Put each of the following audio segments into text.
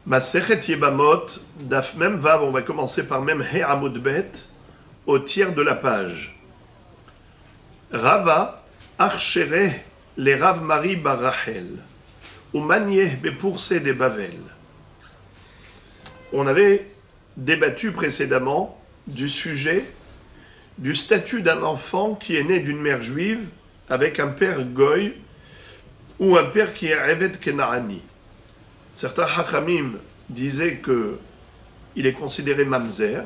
Masechet Yebamot, Daf Mem Vav, on va commencer par Mem He Amud Bet, au tiers de la page. Rava, Archere, les Rav Mari bar Rachel, ou Manieh Bepourse de Bavel. On avait débattu précédemment du sujet du statut d'un enfant qui est né d'une mère juive avec un père goy ou un père qui est Eved Kenaani. Certains Hachamim disaient qu'il est considéré mamzer,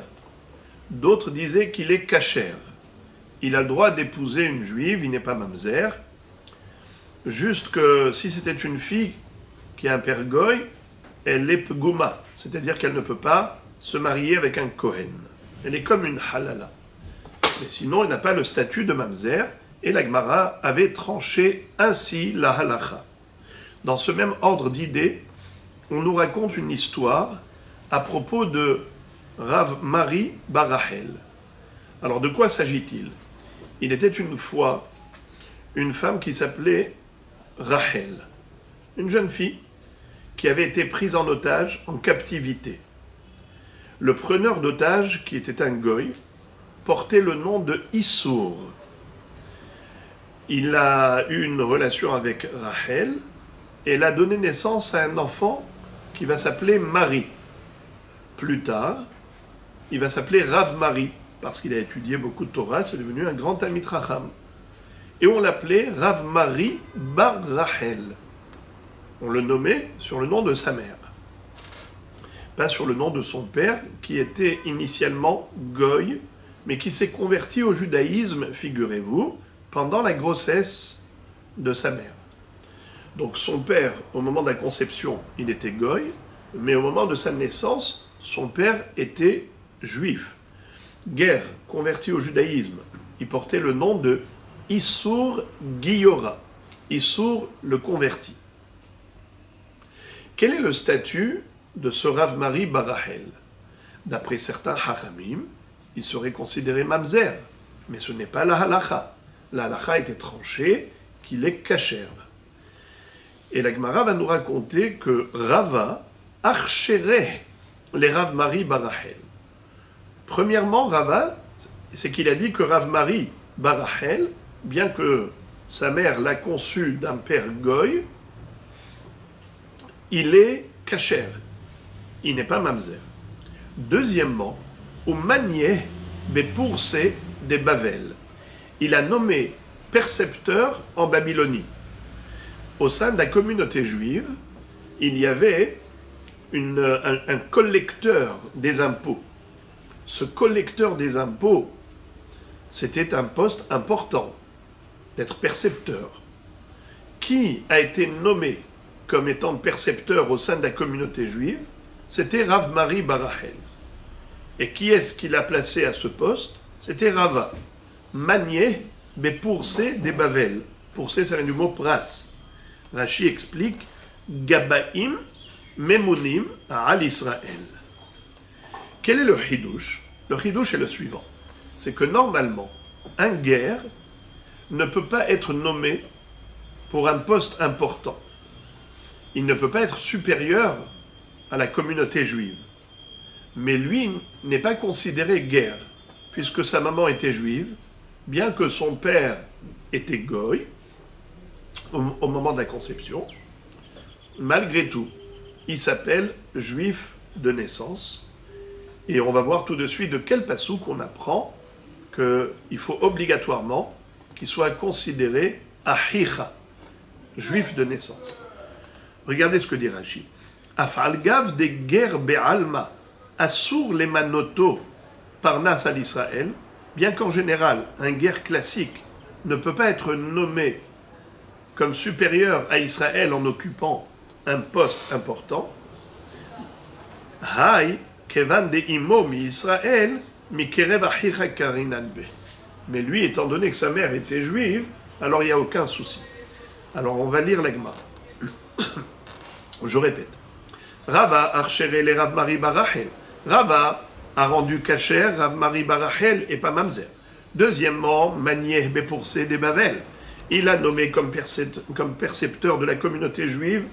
d'autres disaient qu'il est kasher. Il a le droit d'épouser une juive, il n'est pas mamzer. Juste que si c'était une fille qui a un père goy, elle est pgouma, c'est-à-dire qu'elle ne peut pas se marier avec un kohen. Elle est comme une halala. Mais sinon, elle n'a pas le statut de mamzer, et la Gemara avait tranché ainsi la halacha. Dans ce même ordre d'idées, on nous raconte une histoire à propos de Rav Mari bar Rachel. Alors de quoi s'agit-il? Il était une fois une femme qui s'appelait Rachel, une jeune fille qui avait été prise en otage, en captivité. Le preneur d'otage, qui était un goy, portait le nom de Issour. Il a eu une relation avec Rachel et elle a donné naissance à un enfant qui va s'appeler Marie. Plus tard, il va s'appeler Rav Mari, parce qu'il a étudié beaucoup de Torah, c'est devenu un grand Talmid Chacham. Et on l'appelait Rav Mari bar Rachel. On le nommait sur le nom de sa mère, pas sur le nom de son père, qui était initialement goy, mais qui s'est converti au judaïsme, figurez-vous, pendant la grossesse de sa mère. Donc son père, au moment de la conception, il était goy, mais au moment de sa naissance, son père était juif. Guerre, converti au judaïsme, il portait le nom de Issour Giyora. Issour le converti. Quel est le statut de ce Rav Mari bar Rachel? D'après certains Hachamim, il serait considéré mamzer, mais ce n'est pas la halacha. La halacha a été tranchée qu'il est kasher. Et la Gemara va nous raconter que Rava archérait les Rav Mari bar Rachel. Premièrement, Rava, c'est qu'il a dit que Rav Mari bar Rachel, bien que sa mère l'a conçu d'un père goy, il est kasher. Il n'est pas mamzer. Deuxièmement, au Manieh Bepourse de Bavel. Il a nommé percepteur en Babylonie. Au sein de la communauté juive, il y avait un collecteur des impôts. Ce collecteur des impôts, c'était un poste important, d'être percepteur. Qui a été nommé comme étant percepteur au sein de la communauté juive? C'était Rav Mari bar Rachel. Et qui est-ce qui l'a placé à ce poste? C'était Rava. Manieh Bepourse de Bavel. Pourse, ça vient du mot pras. Rashi explique Gabaim Memunim al Israël. Quel est le chidouche? Le chidouche est le suivant. C'est que normalement, un guerre ne peut pas être nommé pour un poste important. Il ne peut pas être supérieur à la communauté juive. Mais lui n'est pas considéré guerre, puisque sa maman était juive, bien que son père était goy, au moment de la conception, malgré tout, il s'appelle juif de naissance. Et on va voir tout de suite de quel passouk on apprend qu'il faut obligatoirement qu'il soit considéré ahicha, juif de naissance. Regardez ce que dit Rashi. Afalgav de ger be'alma, assur les manoto, parnas al Israël, bien qu'en général, un guerre classique ne peut pas être nommé comme supérieur à Israël en occupant un poste important, Hay, kevan de imo mi Israël, mi kerev achicha karinan be. Mais lui, étant donné que sa mère était juive, alors il n'y a aucun souci. Alors on va lire la Gemara. Je répète. Rava archere les Rav Mari bar Rachel. Rava a rendu kasher Rav Mari bar Rachel et pas mamzer. Deuxièmement, Manieh Bepourse de Bavel. Il a nommé comme percepteur de la communauté juive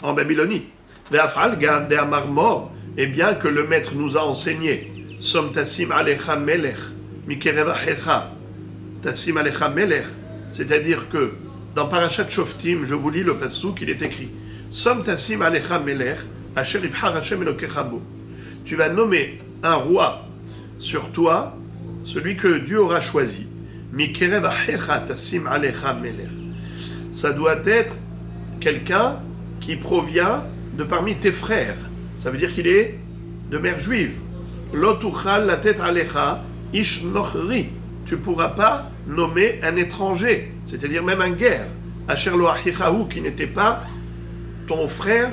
en Babylonie. Ve'afal gav de amarmor, et bien que le maître nous a enseigné, Som tassim alecha melech, mikerev achecha, tassim alecha melech, c'est-à-dire que dans Parashat Shoftim, je vous lis le passouk, il est écrit Som tassim alecha melech, asher ibhar Hashem elokecha bo. Tu vas nommer un roi sur toi, celui que Dieu aura choisi. Mikerev achecha tassim alecha melech. Ça doit être quelqu'un qui provient de parmi tes frères. Ça veut dire qu'il est de mère juive. Lotuchal la tête alecha ish nochri. Tu ne pourras pas nommer un étranger, c'est-à-dire même un guerre. Asher lo achichahu, qui n'était pas ton frère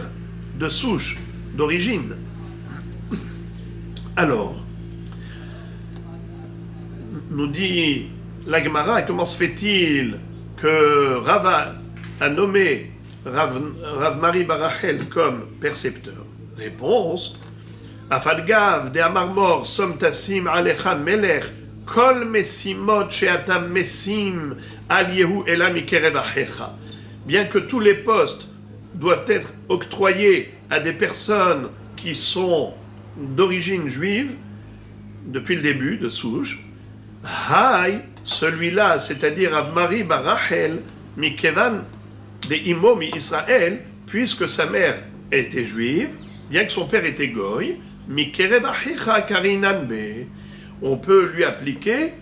de souche, d'origine. Alors, nous dit la Gemara, comment se fait-il que Rava a nommé Rav Mari Barachel comme percepteur? Réponse, Afalgav de Amarmor som tassim alecha melech kol mesimot sheatam mesim al yehu ela mikerev achecha. Bien que tous les postes doivent être octroyés à des personnes qui sont d'origine juive, depuis le début de souche, Hay, celui-là, c'est-à-dire Rav Mari Barachel, Mikevan de Imo mi Israël, puisque sa mère était juive, bien que son père était goy, Mikerev achecha karinan be, on peut lui appliquer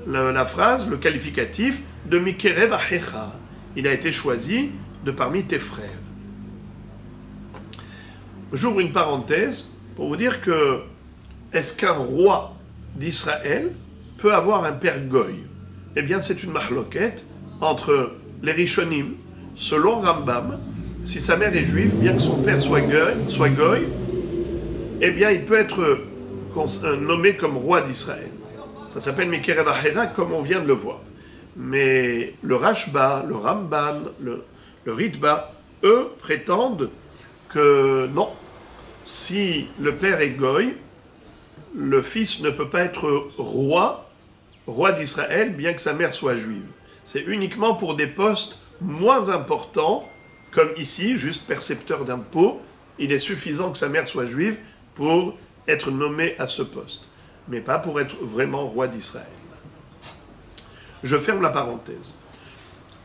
la phrase, le qualificatif de Mikerev achecha. Il a été choisi de parmi tes frères. J'ouvre une parenthèse pour vous dire que est-ce qu'un roi d'Israël peut avoir un père goy? Eh bien, c'est une mahloquette entre les Rishonim, selon Rambam, si sa mère est juive, bien que son père soit goy, eh bien, il peut être nommé comme roi d'Israël. Ça s'appelle Mikerev achecha, comme on vient de le voir. Mais le Rashba, le Ramban, le Ritba, eux prétendent que non. Si le père est goy, le fils ne peut pas être roi d'Israël, bien que sa mère soit juive. C'est uniquement pour des postes moins importants, comme ici, juste percepteur d'impôts. Il est suffisant que sa mère soit juive pour être nommé à ce poste, mais pas pour être vraiment roi d'Israël. Je ferme la parenthèse.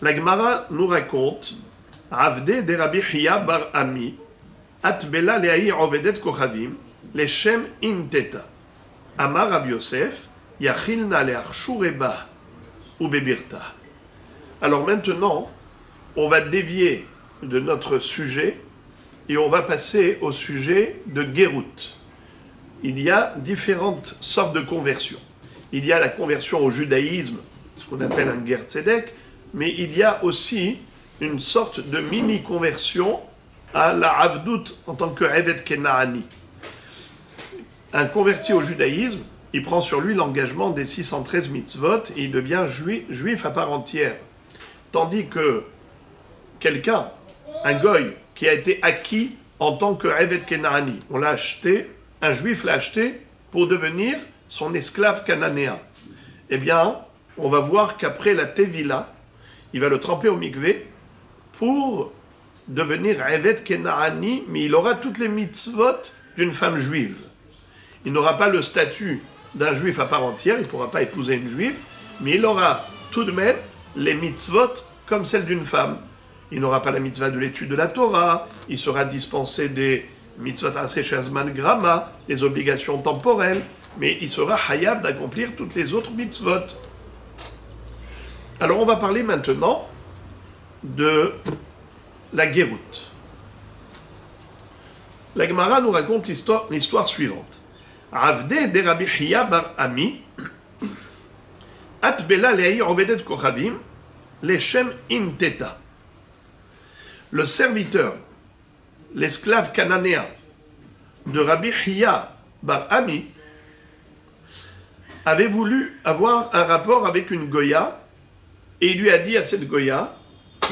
La Gemara nous raconte Avde de Rabbi Hiya bar Ami, Atbela leahi ovedet kochavim, leshem inteta. Amar Rav Yosef, Yachilna leachshureba ou bebirta. Alors maintenant, on va dévier de notre sujet et on va passer au sujet de Gérout. Il y a différentes sortes de conversions. Il y a la conversion au judaïsme, ce qu'on appelle un ger tzedek, mais il y a aussi une sorte de mini-conversion à la avdout en tant que evet kenaani. Un converti au judaïsme, il prend sur lui l'engagement des 613 mitzvot et il devient juif à part entière. Tandis que quelqu'un, un goy, qui a été acquis en tant que evet kenaani, on l'a acheté, un juif l'a acheté pour devenir son esclave cananéen. Eh bien, on va voir qu'après la tevila, il va le tremper au mikvé pour devenir evet kenaani, mais il aura toutes les mitzvot d'une femme juive. Il n'aura pas le statut d'un juif à part entière, il ne pourra pas épouser une juive, mais il aura tout de même les mitzvot comme celles d'une femme. Il n'aura pas la mitzvah de l'étude de la Torah, il sera dispensé des mitzvot aseh shazman grama, les obligations temporelles, mais il sera hayab d'accomplir toutes les autres mitzvot. Alors on va parler maintenant de la Gérout. La Gemara nous raconte l'histoire suivante. Avde de Rabbi Hiya bar Ami, Atbela lehi ovedet kochavim, leshem inteta. Le serviteur, l'esclave cananéen de Rabbi Hiya bar Ami, avait voulu avoir un rapport avec une Goya, et il lui a dit à cette Goya,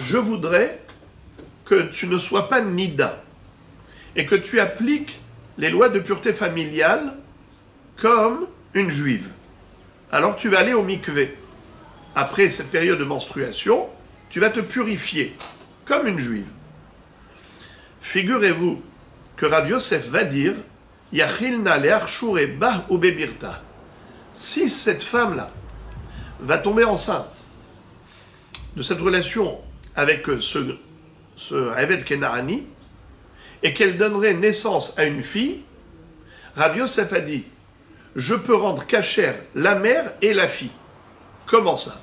je voudrais que tu ne sois pas nida, et que tu appliques les lois de pureté familiale comme une juive. Alors tu vas aller au mikvé. Après cette période de menstruation, tu vas te purifier comme une juive. Figurez-vous que Rav Yosef va dire Yachilna le'achshure bah ou bebirta. Si cette femme-là va tomber enceinte de cette relation avec ce Eved Kena'ani et qu'elle donnerait naissance à une fille, Rav Yosef a dit je peux rendre cachère la mère et la fille. Comment ça?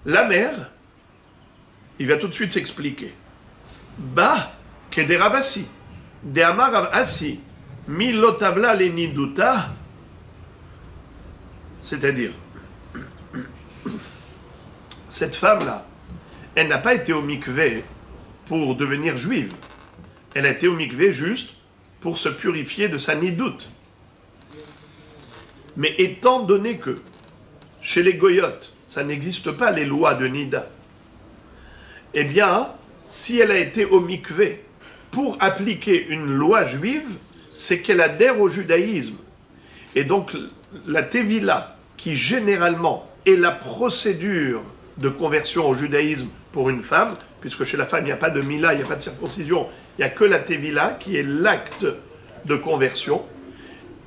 La mère, il va tout de suite s'expliquer. Bah, que des Ravassi, des Amar Ravassi, milotavla leniduta, c'est-à-dire, cette femme-là, elle n'a pas été au mikvé pour devenir juive. Elle a été au mikvé juste pour se purifier de sa nidoute. Mais étant donné que chez les goyotes, ça n'existe pas les lois de Nida, eh bien, si elle a été au mikvé pour appliquer une loi juive, c'est qu'elle adhère au judaïsme. Et donc, la Tevila, qui généralement est la procédure de conversion au judaïsme pour une femme, puisque chez la femme, il n'y a pas de mila, il n'y a pas de circoncision, il n'y a que la Tevila qui est l'acte de conversion.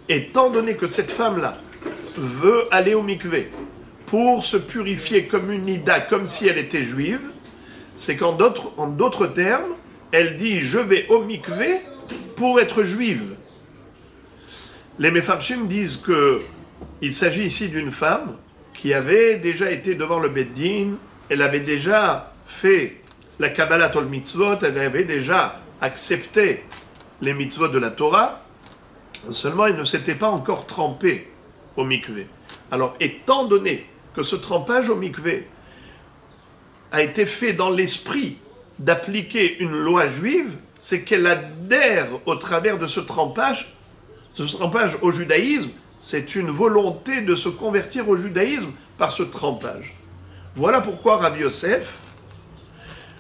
Étant donné que cette femme-là veut aller au mikvé pour se purifier comme une nida, comme si elle était juive, c'est qu'en d'autres termes, elle dit « je vais au mikvé pour être juive ». Les Mefarshim disent qu'il s'agit ici d'une femme qui avait déjà été devant le Beddin, elle avait déjà fait la Kabbalat ol mitzvot, elle avait déjà accepté les mitzvot de la Torah, seulement elle ne s'était pas encore trempée au mikvé. Alors, étant donné que ce trempage au mikvé a été fait dans l'esprit d'appliquer une loi juive, c'est qu'elle adhère au travers de ce trempage au judaïsme, c'est une volonté de se convertir au judaïsme par ce trempage. Voilà pourquoi Rav Yosef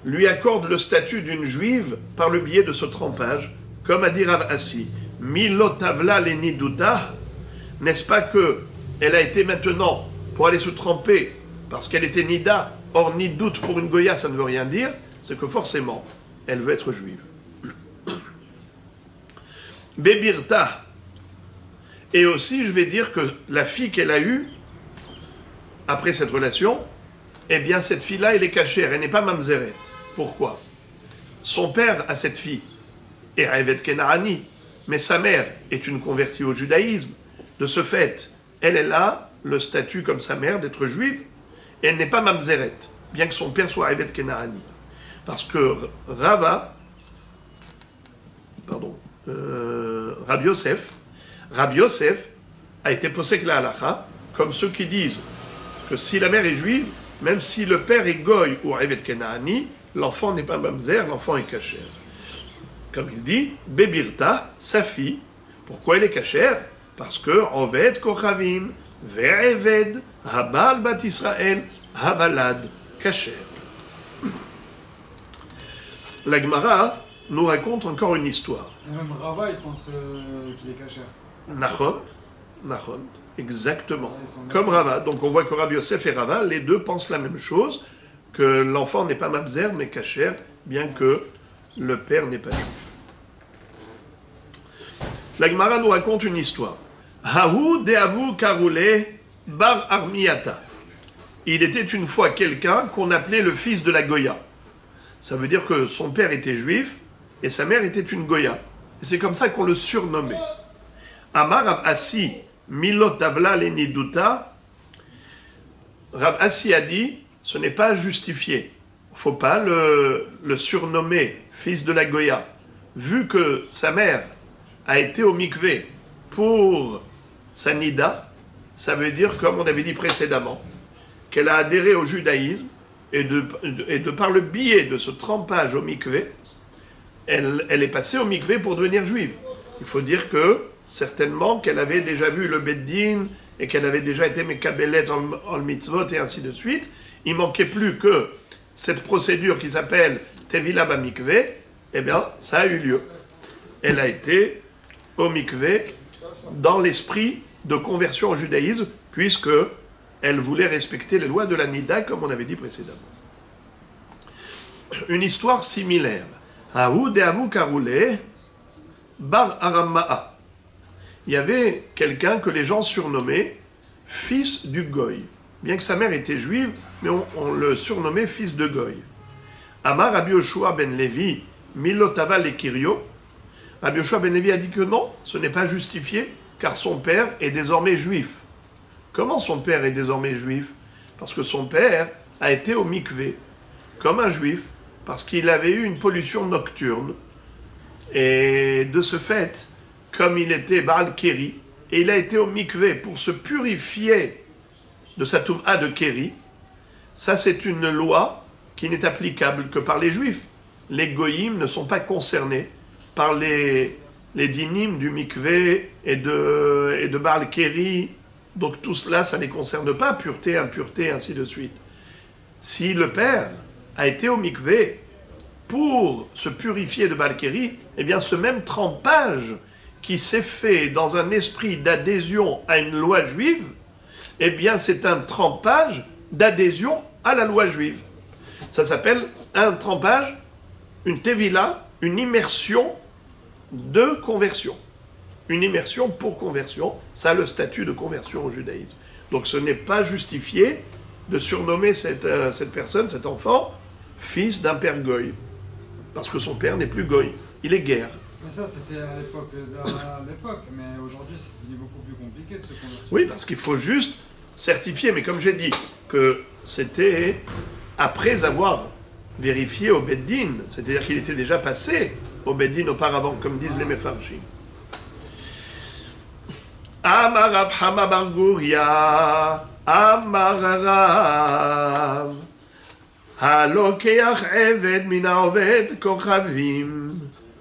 lui accorde le statut d'une juive par le biais de ce trempage, comme a dit Rav Assi, Milotavla leniduta, n'est-ce pas que elle a été maintenant pour aller se tremper parce qu'elle était nida, or ni doute pour une goya ça ne veut rien dire, c'est que forcément elle veut être juive. Bebirta, et aussi je vais dire que la fille qu'elle a eue après cette relation, eh bien cette fille-là elle est cachère, elle n'est pas mamzeret. Pourquoi? Son père a cette fille, et Eved Kena'ani, mais sa mère est une convertie au judaïsme. De ce fait, elle a le statut comme sa mère d'être juive, et elle n'est pas mamzeret, bien que son père soit Eved Kena'ani. Parce que Rav Yosef a été posek la halacha, comme ceux qui disent que si la mère est juive, même si le père est goy ou Eved Kena'ani, l'enfant n'est pas mamzer, l'enfant est cachère. Comme il dit, Bebirta, sa fille, pourquoi elle est cachère? Parce que Oved Kochavim, Ve'eved, Habal Bat Israël, Havalad, cachère. La Gemara nous raconte encore une histoire. Et même Rava, il pense qu'il est cachère. Nachon, exactement. Comme Rava. Donc on voit que Rav Yosef et Rava, les deux pensent la même chose, que l'enfant n'est pas mamzer, mais cachère, bien que le père n'est pas juif. La Gemara nous raconte une histoire. Hahu de'avu karule bar armiata. Il était une fois quelqu'un qu'on appelait le fils de la Goya. Ça veut dire que son père était juif et sa mère était une Goya. Et c'est comme ça qu'on le surnommait. Amar Rav Assi milot avla leniduta. Rav Assi a dit, ce n'est pas justifié. Il ne faut pas le surnommer fils de la Goya. Vu que sa mère a été au mikvé pour sa nida, ça veut dire, comme on avait dit précédemment, qu'elle a adhéré au judaïsme et de par le biais de ce trempage au mikvé, elle est passée au mikvé pour devenir juive. Il faut dire que, certainement, qu'elle avait déjà vu le Beddin et qu'elle avait déjà été mekabelet en mitzvot et ainsi de suite. Il manquait plus que cette procédure qui s'appelle Tevila Bamikvé, eh bien, ça a eu lieu. Elle a été au mikvé dans l'esprit de conversion au judaïsme, puisque elle voulait respecter les lois de la Nida, comme on avait dit précédemment. Une histoire similaire. Ahu de Avu Karoulé, bar Aramma'a. Il y avait quelqu'un que les gens surnommaient fils du Goy. Bien que sa mère était juive, mais on le surnommait fils de Goy. Amar Rabbi Yoshua ben Levi, Milotava le Kirio. Rabbi Yoshua ben Levi a dit que non, ce n'est pas justifié, car son père est désormais juif. Comment son père est désormais juif? Parce que son père a été au mikvé, comme un juif, parce qu'il avait eu une pollution nocturne. Et de ce fait, comme il était Baal Kéri, et il a été au mikvé pour se purifier de sa toum'a de Kéri, ça c'est une loi qui n'est applicable que par les juifs. Les goyim ne sont pas concernés par les dinim du mikvé et de Baal Kéri. Donc tout cela, ça ne les concerne pas, pureté, impureté, ainsi de suite. Si le père a été au mikvé pour se purifier de Baal Kéri, eh bien ce même trempage qui s'est fait dans un esprit d'adhésion à une loi juive, eh bien c'est un trempage d'adhésion à la loi juive. Ça s'appelle un trempage, une tevila, une immersion de conversion. Une immersion pour conversion, ça a le statut de conversion au judaïsme. Donc ce n'est pas justifié de surnommer cette personne, cet enfant, fils d'un père goy. Parce que son père n'est plus goy, il est guerre. Mais ça, c'était à l'époque, mais aujourd'hui, c'est devenu beaucoup plus compliqué de se convertir. Oui, parce qu'il faut juste certifier, mais comme j'ai dit, que c'était après avoir vérifié au Beddin, c'est-à-dire qu'il était déjà passé au Beddin auparavant, comme disent les Mefarshim. Amar Rav Hama bar Guria, Amar Rav, הלוקח עבד מן העובד כוכבים,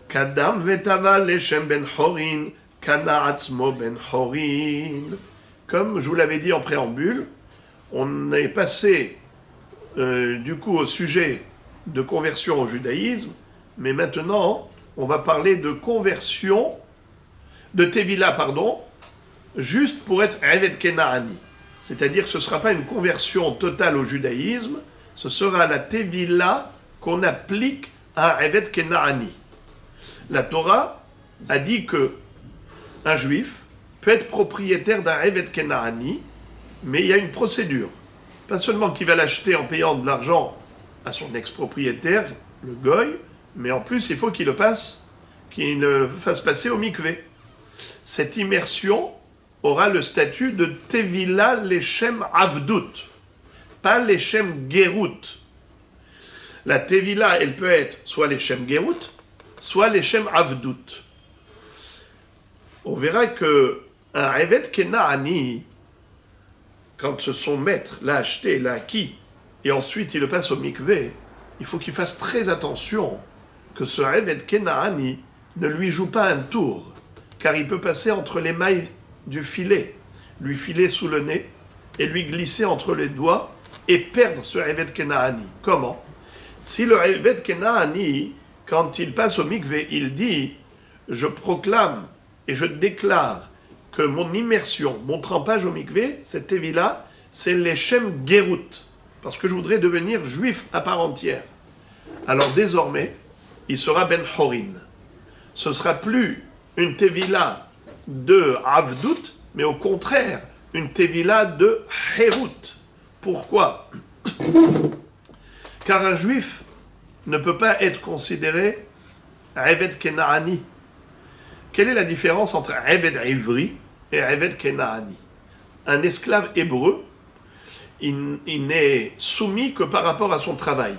קדם וטבע לשם בן חורין, קנה עצמו בן חורין. Comme je vous l'avais dit en préambule, on est passé du coup au sujet de conversion au judaïsme, mais maintenant on va parler de conversion, de Tevila, pardon, juste pour être Eved Kenaani. C'est-à-dire que ce ne sera pas une conversion totale au judaïsme, ce sera la Tevila qu'on applique à Eved Kenaani. La Torah a dit que un juif peut être propriétaire d'un Eved Kenaani, mais il y a une procédure. Pas seulement qu'il va l'acheter en payant de l'argent à son ex-propriétaire, le goy, mais en plus il faut qu'il le fasse passer au mikvé. Cette immersion aura le statut de Tevila Leshem Avdut, pas Leshem Gerut. La Tevila, elle peut être soit Leshem Gerut, soit Leshem Avdut. On verra que un Eved Kenaani, quand son maître l'a acheté, l'a acquis, et ensuite il le passe au mikvé, il faut qu'il fasse très attention que ce Eved Kenaani ne lui joue pas un tour, car il peut passer entre les mailles du filet, lui filer sous le nez, et lui glisser entre les doigts, et perdre ce Eved Kenaani. Comment? Si le Eved Kenaani, quand il passe au mikvé, il dit « Je proclame et je déclare que mon immersion, mon trempage au mikvé, cette Tevila, c'est l'Eshem Gerut, parce que je voudrais devenir juif à part entière. » Alors désormais, il sera Ben Horin. Ce ne sera plus une Tevila de Avdut, mais au contraire, une Tevila de Herut. Pourquoi? Car un juif ne peut pas être considéré Eved Kenaani. Quelle est la différence entre Eved Ivri et Eved Kenaani? Un esclave hébreu, il n'est soumis que par rapport à son travail.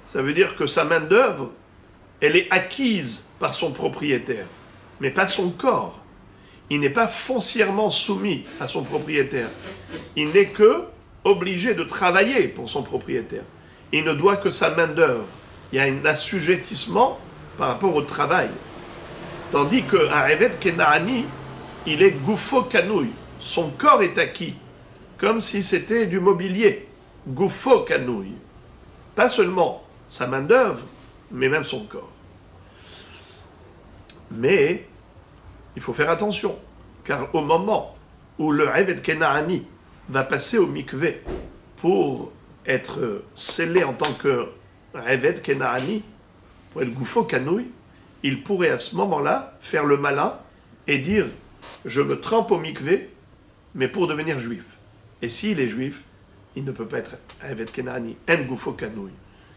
Ça veut dire que sa main-d'œuvre, elle est acquise par son propriétaire, mais pas son corps. Il n'est pas foncièrement soumis à son propriétaire. Il n'est que obligé de travailler pour son propriétaire. Il ne doit que sa main-d'œuvre. Il y a un assujettissement par rapport au travail. Tandis qu'un Eved Kenaani, il est Goufo Kanouille. Son corps est acquis, comme si c'était du mobilier. Goufo Kanouille. Pas seulement sa main-d'œuvre, mais même son corps. Mais il faut faire attention, car au moment où le Eved Kenaani va passer au mikvé pour être scellé en tant que Eved Kenaani, pour être Goufo Kanouille, il pourrait à ce moment-là faire le malin et dire je me trempe au mikvé, mais pour devenir juif. Et s'il est juif, il ne peut pas être Evet Kenani, En Gufo Kanouy.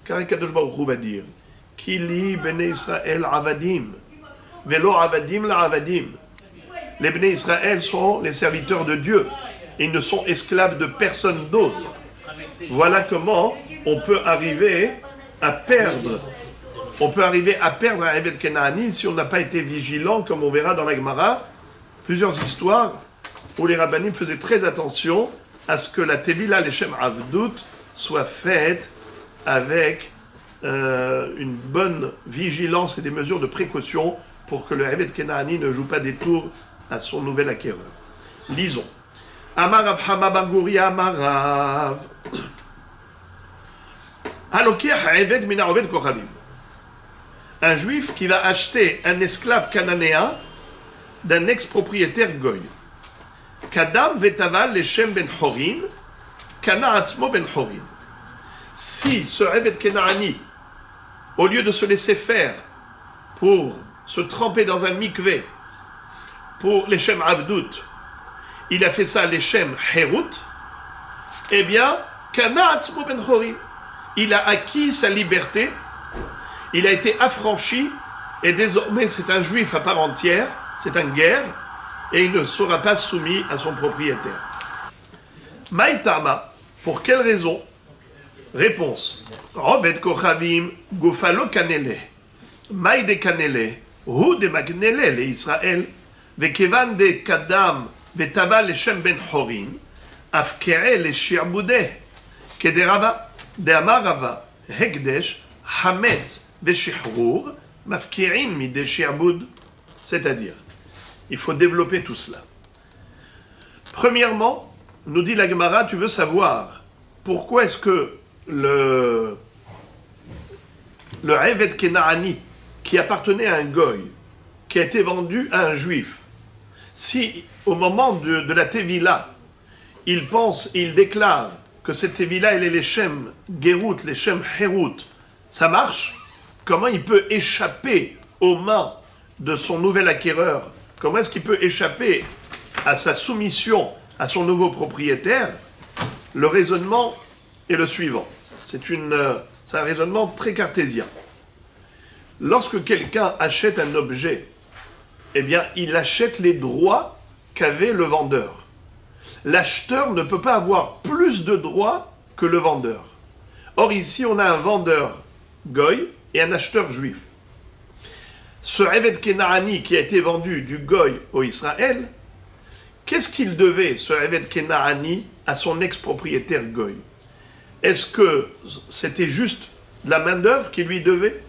Car Kadosh Baruch Hu va dire Kili Bnei Israël Avadim, Velo Avadim la Avadim. Les Bnei Israël sont les serviteurs de Dieu. Ils ne sont esclaves de personne d'autre. Voilà comment on peut arriver à perdre. On peut arriver à perdre un Evet Kenani si on n'a pas été vigilant, comme on verra dans la Gemara. Plusieurs histoires où les rabbinim faisaient très attention à ce que la Tevila Leshem Avdout soit faite avec une bonne vigilance et des mesures de précaution pour que le Evet Kenani ne joue pas des tours à son nouvel acquéreur. Lisons. Amarav Hama Banguri Amarav. Un juif qui va acheter un esclave cananéen d'un ex-propriétaire goy. Kadam vetaval leshem ben horin, kana atzmo ben horin. Si ce Evet Kenaani, au lieu de se laisser faire pour se tremper dans un mikvé, pour leshem avdout, il a fait ça leshem herut, eh bien, kana atzmo ben horin. Il a acquis sa liberté, il a été affranchi, et désormais c'est un juif à part entière, c'est un guerre, et il ne sera pas soumis à son propriétaire. Maïtama, pour quelle raison? Réponse. Rovet kochavim gufalo kanele. Maï de kanele, hu de magnele le Israël, vekevan de kadam vetava le shem ben horin, afkere le shirboude, kederava. De Amarava, Hekdesh, Hametz, Veshihrur, Mafkirin, Mide Shirbud. C'est-à-dire, il faut développer tout cela. Premièrement, nous dit la Gemara, tu veux savoir pourquoi est-ce que le Evet Kenaani, qui appartenait à un goy, qui a été vendu à un juif, si au moment de la Tevila, il pense, il déclare que cette Tevila, elle est les Shem Gerut, les Shem Herut, ça marche? Comment il peut échapper aux mains de son nouvel acquéreur? Comment est-ce qu'il peut échapper à sa soumission à son nouveau propriétaire? Le raisonnement est le suivant. C'est un raisonnement très cartésien. Lorsque quelqu'un achète un objet, eh bien, il achète les droits qu'avait le vendeur. L'acheteur ne peut pas avoir plus de droits que le vendeur. Or ici, on a un vendeur goy et un acheteur juif. Ce Evet Kenaani qui a été vendu du goy au Israël, qu'est-ce qu'il devait, ce Evet Kenaani, à son ex-propriétaire goy? Est-ce que c'était juste de la main-d'œuvre qu'il lui devait?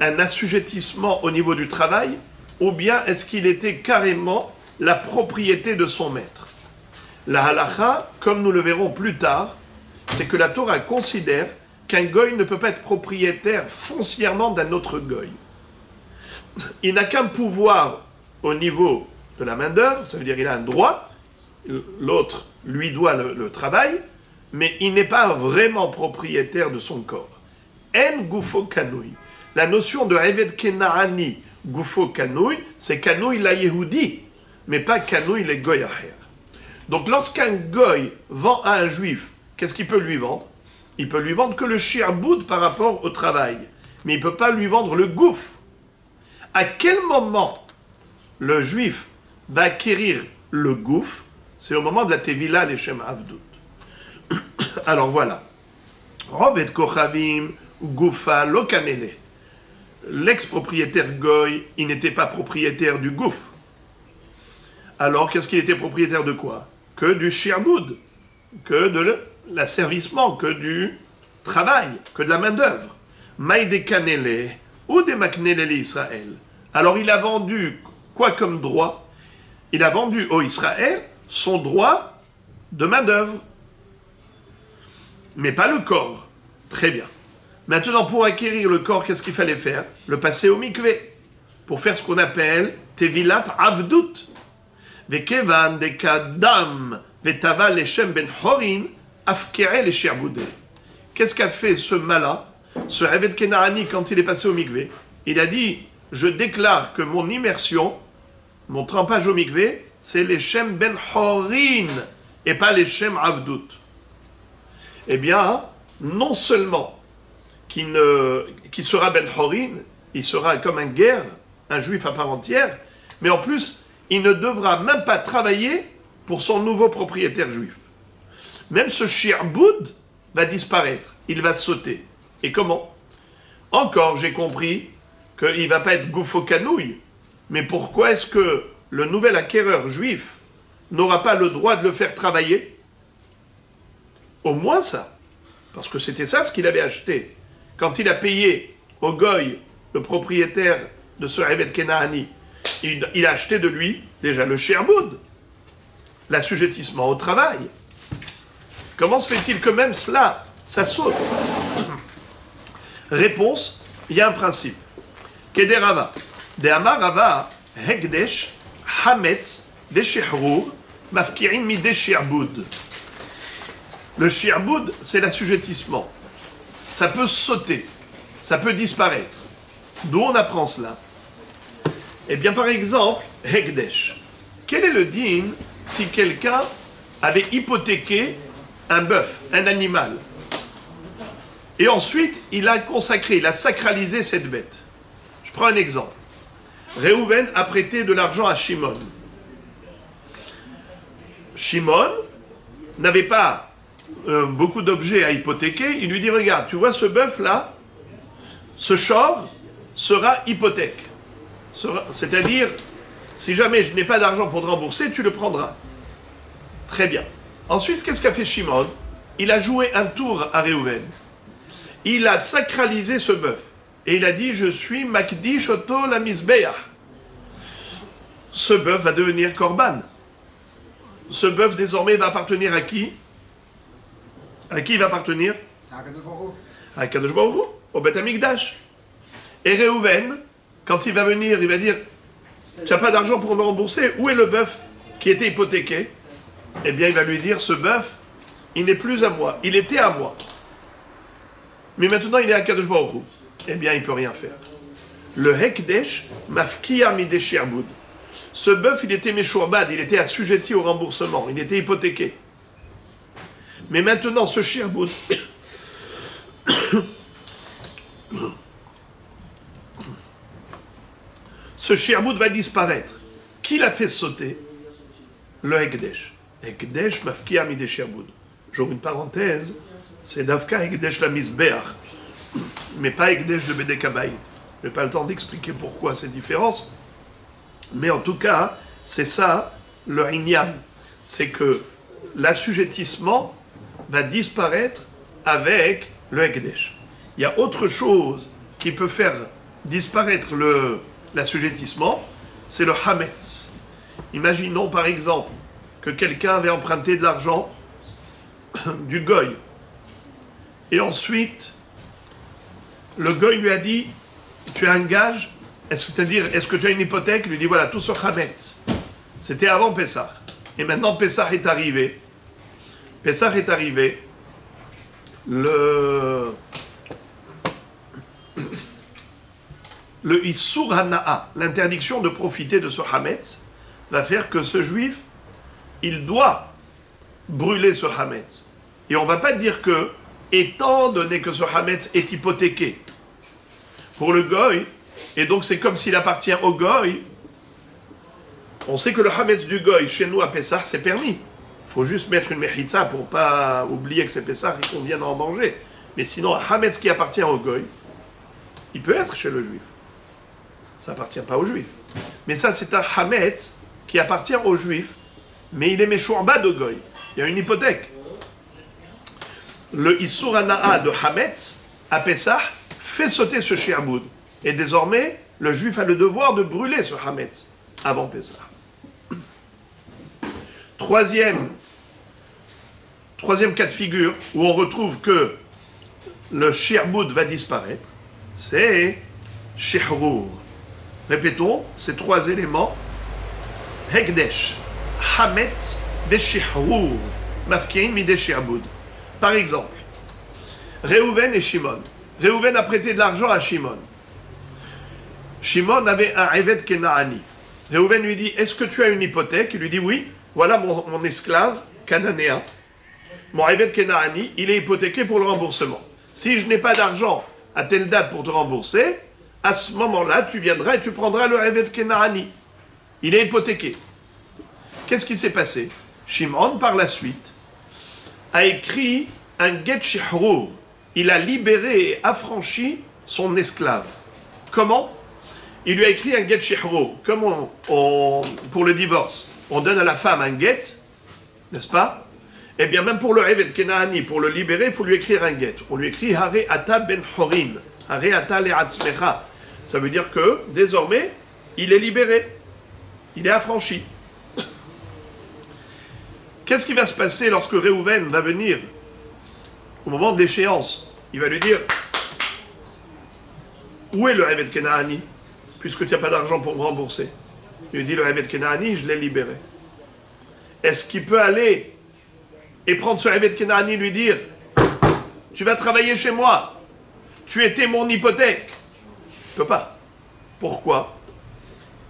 Un assujettissement au niveau du travail? Ou bien est-ce qu'il était carrément la propriété de son maître? La halakha, comme nous le verrons plus tard, c'est que la Torah considère qu'un goy ne peut pas être propriétaire foncièrement d'un autre goy. Il n'a qu'un pouvoir au niveau de la main-d'œuvre, ça veut dire qu'il a un droit, l'autre lui doit le travail, mais il n'est pas vraiment propriétaire de son corps. En gufo kanouy. La notion de Evet Kenaani gufo kanouy, c'est kanouy la Yehudi, mais pas kanouy les goy aher. Donc lorsqu'un goy vend à un juif, qu'est-ce qu'il peut lui vendre? Il peut lui vendre que le shirboud par rapport au travail, mais il ne peut pas lui vendre le gouf. À quel moment le juif va acquérir le gouf? C'est au moment de la Tevila Leshem Avdout. Alors voilà. Rovet kochavim goufa lokanele. L'ex-propriétaire goy, il n'était pas propriétaire du gouf. Alors qu'est-ce qu'il était propriétaire de quoi? Que du shirboud, que de l'asservissement, que du travail, que de la main-d'œuvre. Maïde kanele ou des maknele Israël. Alors il a vendu quoi comme droit? Il a vendu au Israël son droit de main-d'œuvre, mais pas le corps. Très bien. Maintenant, pour acquérir le corps, qu'est-ce qu'il fallait faire? Le passer au mikvé, pour faire ce qu'on appelle tevilat avdout. Vekevan de kadam vetava leshem ben horin afkere les sherboudé. Qu'est-ce qu'a fait ce malin, ce Evet Kenaani, quand il est passé au mikvé? Il a dit, je déclare que mon immersion, mon trempage au mikvé, c'est les Shem Ben Horin et pas les Shem Avdout. Eh bien, non seulement qu'il sera Ben Horin, il sera comme un guerre, un juif à part entière, mais en plus, il ne devra même pas travailler pour son nouveau propriétaire juif. Même ce Shirboud va disparaître, il va sauter. Et comment? Encore, j'ai compris qu'il ne va pas être goufo canouille, mais pourquoi est-ce que le nouvel acquéreur juif n'aura pas le droit de le faire travailler? Au moins ça. Parce que c'était ça ce qu'il avait acheté. Quand il a payé au Goy, le propriétaire de ce Eved Kenaani, il a acheté de lui déjà le Sherboud, l'assujettissement au travail. Comment se fait-il que même cela, ça saute? Réponse, il y a un principe. Kederava. De Amar Rava, Hekdesh, Hametz, Deshihrur, Mafkirin mi Deshirboud. Le Shirboud, c'est l'assujettissement. Ça peut sauter, ça peut disparaître. D'où on apprend cela? Eh bien, par exemple, Hekdesh. Quel est le din si quelqu'un avait hypothéqué un bœuf, un animal, et ensuite il a consacré, il a sacralisé cette bête? Je prends un exemple. Réhouven a prêté de l'argent à Shimon. Shimon n'avait pas beaucoup d'objets à hypothéquer. Il lui dit, regarde, tu vois ce bœuf-là, ce shor sera hypothèque. C'est-à-dire, si jamais je n'ai pas d'argent pour te rembourser, tu le prendras. Très bien. Ensuite, qu'est-ce qu'a fait Shimon? Il a joué un tour à Réhouven. Il a sacralisé ce bœuf. Et il a dit, je suis Makdish Oto la Misbeah. Ce bœuf va devenir Korban. Ce bœuf, désormais, va appartenir à qui? À qui il va appartenir? À Kadosh Baruch Hu, au Beth Amikdash. Et Réhouven, quand il va venir, il va dire, tu n'as pas d'argent pour me rembourser, où est le bœuf qui était hypothéqué? Eh bien, il va lui dire, ce bœuf, il n'est plus à moi, il était à moi. Mais maintenant, il est à Kadosh Baruch Hu. Eh bien, il ne peut rien faire. Le Hekdesh, Mafkia Midesh Yerboud. Ce bœuf, il était Meshourbad, il était assujetti au remboursement, il était hypothéqué. Mais maintenant, ce Shirboud, ce Shirboud va disparaître. Qui l'a fait sauter? Le Hekdesh. Hekdesh, Mafkia Midesh Yerboud. J'ouvre une parenthèse, c'est Davka Hekdesh la Misbeach, mais pas Hekdesh de Bedekabaït. Je n'ai pas le temps d'expliquer pourquoi ces différences, mais en tout cas, c'est ça le Inyan. C'est que l'assujettissement va disparaître avec le Hekdesh. Il y a autre chose qui peut faire disparaître l'assujettissement, c'est le Hametz. Imaginons par exemple que quelqu'un avait emprunté de l'argent du Goy. Et ensuite, le Goy lui a dit, tu as un gage, c'est-à-dire, est-ce que tu as une hypothèque? Il lui dit, voilà, tout sur Hametz. C'était avant Pessah. Et maintenant, Pessah est arrivé. Pessah est arrivé. Le Issur Hana'a, l'interdiction de profiter de ce Hametz, va faire que ce juif, il doit brûler ce Hametz. Et on ne va pas dire que, étant donné que ce Hametz est hypothéqué pour le Goy, et donc c'est comme s'il appartient au Goy, on sait que le Hametz du Goy, chez nous à Pessah, c'est permis. Il faut juste mettre une mechitza pour ne pas oublier que c'est Pessah et qu'on vient en manger. Mais sinon, un Hametz qui appartient au Goy, il peut être chez le Juif. Ça n'appartient pas au Juif. Mais ça, c'est un Hametz qui appartient au Juif, mais il est Meshourbad au Goy. Il y a une hypothèque. Le Issur Hana'a de Hametz, à Pessah, fait sauter ce Shirboud. Et désormais, le Juif a le devoir de brûler ce Hametz avant Pessah. Troisième cas de figure où on retrouve que le Shirboud va disparaître, c'est Shihrur. Répétons ces trois éléments. Hekdesh, Hametz, Beshihrur, Mafkirin Mideh Shirboud. Par exemple, Réhouven et Shimon. Réhouven a prêté de l'argent à Shimon. Shimon avait un Eved Kenaani. Réhouven lui dit, est-ce que tu as une hypothèque? Il lui dit, oui, voilà mon esclave cananéen. Mon Eved Kenaani, il est hypothéqué pour le remboursement. Si je n'ai pas d'argent à telle date pour te rembourser, à ce moment-là, tu viendras et tu prendras le Eved Kenaani. Il est hypothéqué. Qu'est-ce qui s'est passé? Shimon, par la suite, a écrit un get shihrur. Il a libéré et affranchi son esclave. Comment? Il lui a écrit un get shihrur. Comme pour le divorce, on donne à la femme un get, n'est-ce pas? Eh bien, même pour le Eved Kenaani, pour le libérer, il faut lui écrire un get. On lui écrit Hare ata ben chorin, Hare ata le'atzmecha. Ça veut dire que, désormais, il est libéré. Il est affranchi. Qu'est-ce qui va se passer lorsque Réhouven va venir au moment de l'échéance? Il va lui dire, où est le Eved Kenaani, puisque tu n'as pas d'argent pour me rembourser? Il lui dit, le Eved Kenaani, je l'ai libéré. Est-ce qu'il peut aller et prendre ce Eved Kenaani et lui dire, tu vas travailler chez moi, tu étais mon hypothèque? Il ne peut pas. Pourquoi?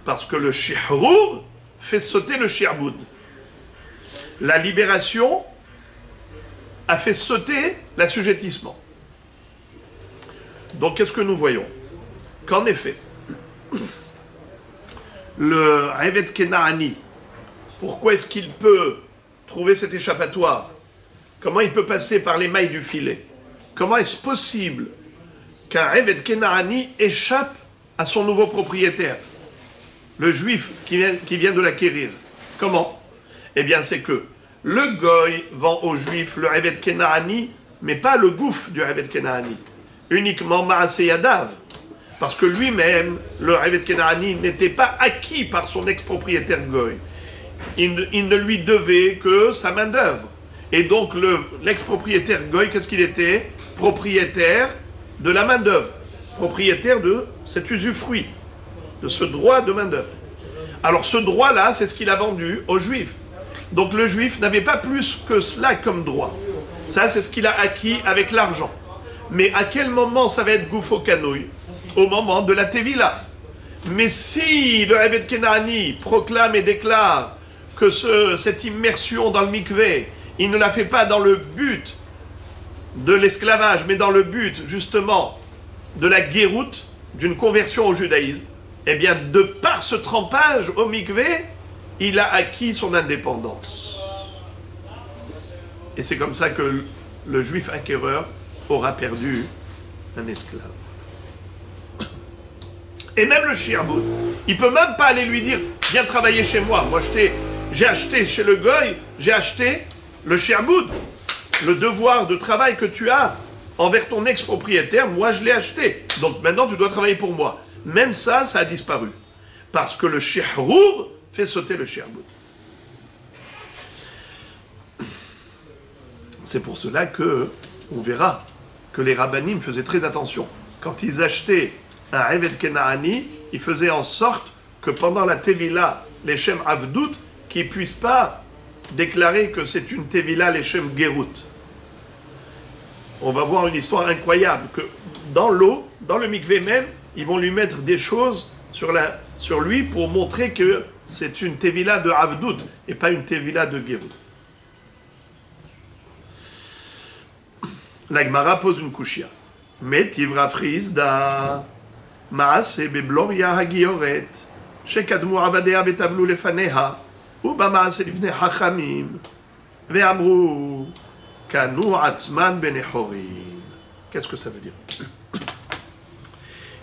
Parce que le shihrur fait sauter le shi'boud. La libération a fait sauter l'assujettissement. Donc qu'est-ce que nous voyons? Qu'en effet, le Eved Kenaani, pourquoi est-ce qu'il peut trouver cet échappatoire? Comment il peut passer par les mailles du filet? Comment est-ce possible qu'un Eved Kenaani échappe à son nouveau propriétaire, le juif qui vient de l'acquérir? Comment? Eh bien, c'est que le goy vend au juif le Eved Kenaani, mais pas le gouffre du Eved Kenaani, uniquement Maaseh Yadav, parce que lui-même, le Eved Kenaani, n'était pas acquis par son ex-propriétaire goy. Il ne lui devait que sa main-d'œuvre. Et donc, l'ex-propriétaire goy, qu'est-ce qu'il était? Propriétaire de la main-d'œuvre, propriétaire de cet usufruit, de ce droit de main-d'œuvre. Alors, ce droit-là, c'est ce qu'il a vendu aux juifs. Donc le juif n'avait pas plus que cela comme droit. Ça, c'est ce qu'il a acquis avec l'argent. Mais à quel moment ça va être gouffre au canouille? Au moment de la Tevila. Mais si le Eved Kenaani proclame et déclare que cette immersion dans le mikvé, il ne la fait pas dans le but de l'esclavage, mais dans le but justement de la guéroute, d'une conversion au judaïsme, eh bien de par ce trempage au mikvé, il a acquis son indépendance. Et c'est comme ça que le juif acquéreur aura perdu un esclave. Et même le shi'boud, il ne peut même pas aller lui dire « Viens travailler chez moi, moi j'ai acheté chez le goy, j'ai acheté le shi'boud, le devoir de travail que tu as envers ton ex-propriétaire, moi je l'ai acheté, donc maintenant tu dois travailler pour moi. » Même ça, ça a disparu. Parce que le shihrur fait sauter le shi'boud. C'est pour cela que on verra que les rabbanim faisaient très attention. Quand ils achetaient un Eved Kenaani, ils faisaient en sorte que pendant la Tevila, les Shem Avdout, qu'ils ne puissent pas déclarer que c'est une Tevila, les Shem Gerut. On va voir une histoire incroyable, que dans l'eau, dans le mikvé même, ils vont lui mettre des choses sur lui pour montrer que c'est une Tevila de Avdout et pas une Tevila de Gerut. La Gemara pose une kushia. Mais tivra frizda maase bebloria hagioret shekadmu avadea vetavlu lefaneha uba maase livne hachamim ve'amru kanu atzman benechorim. Qu'est-ce que ça veut dire?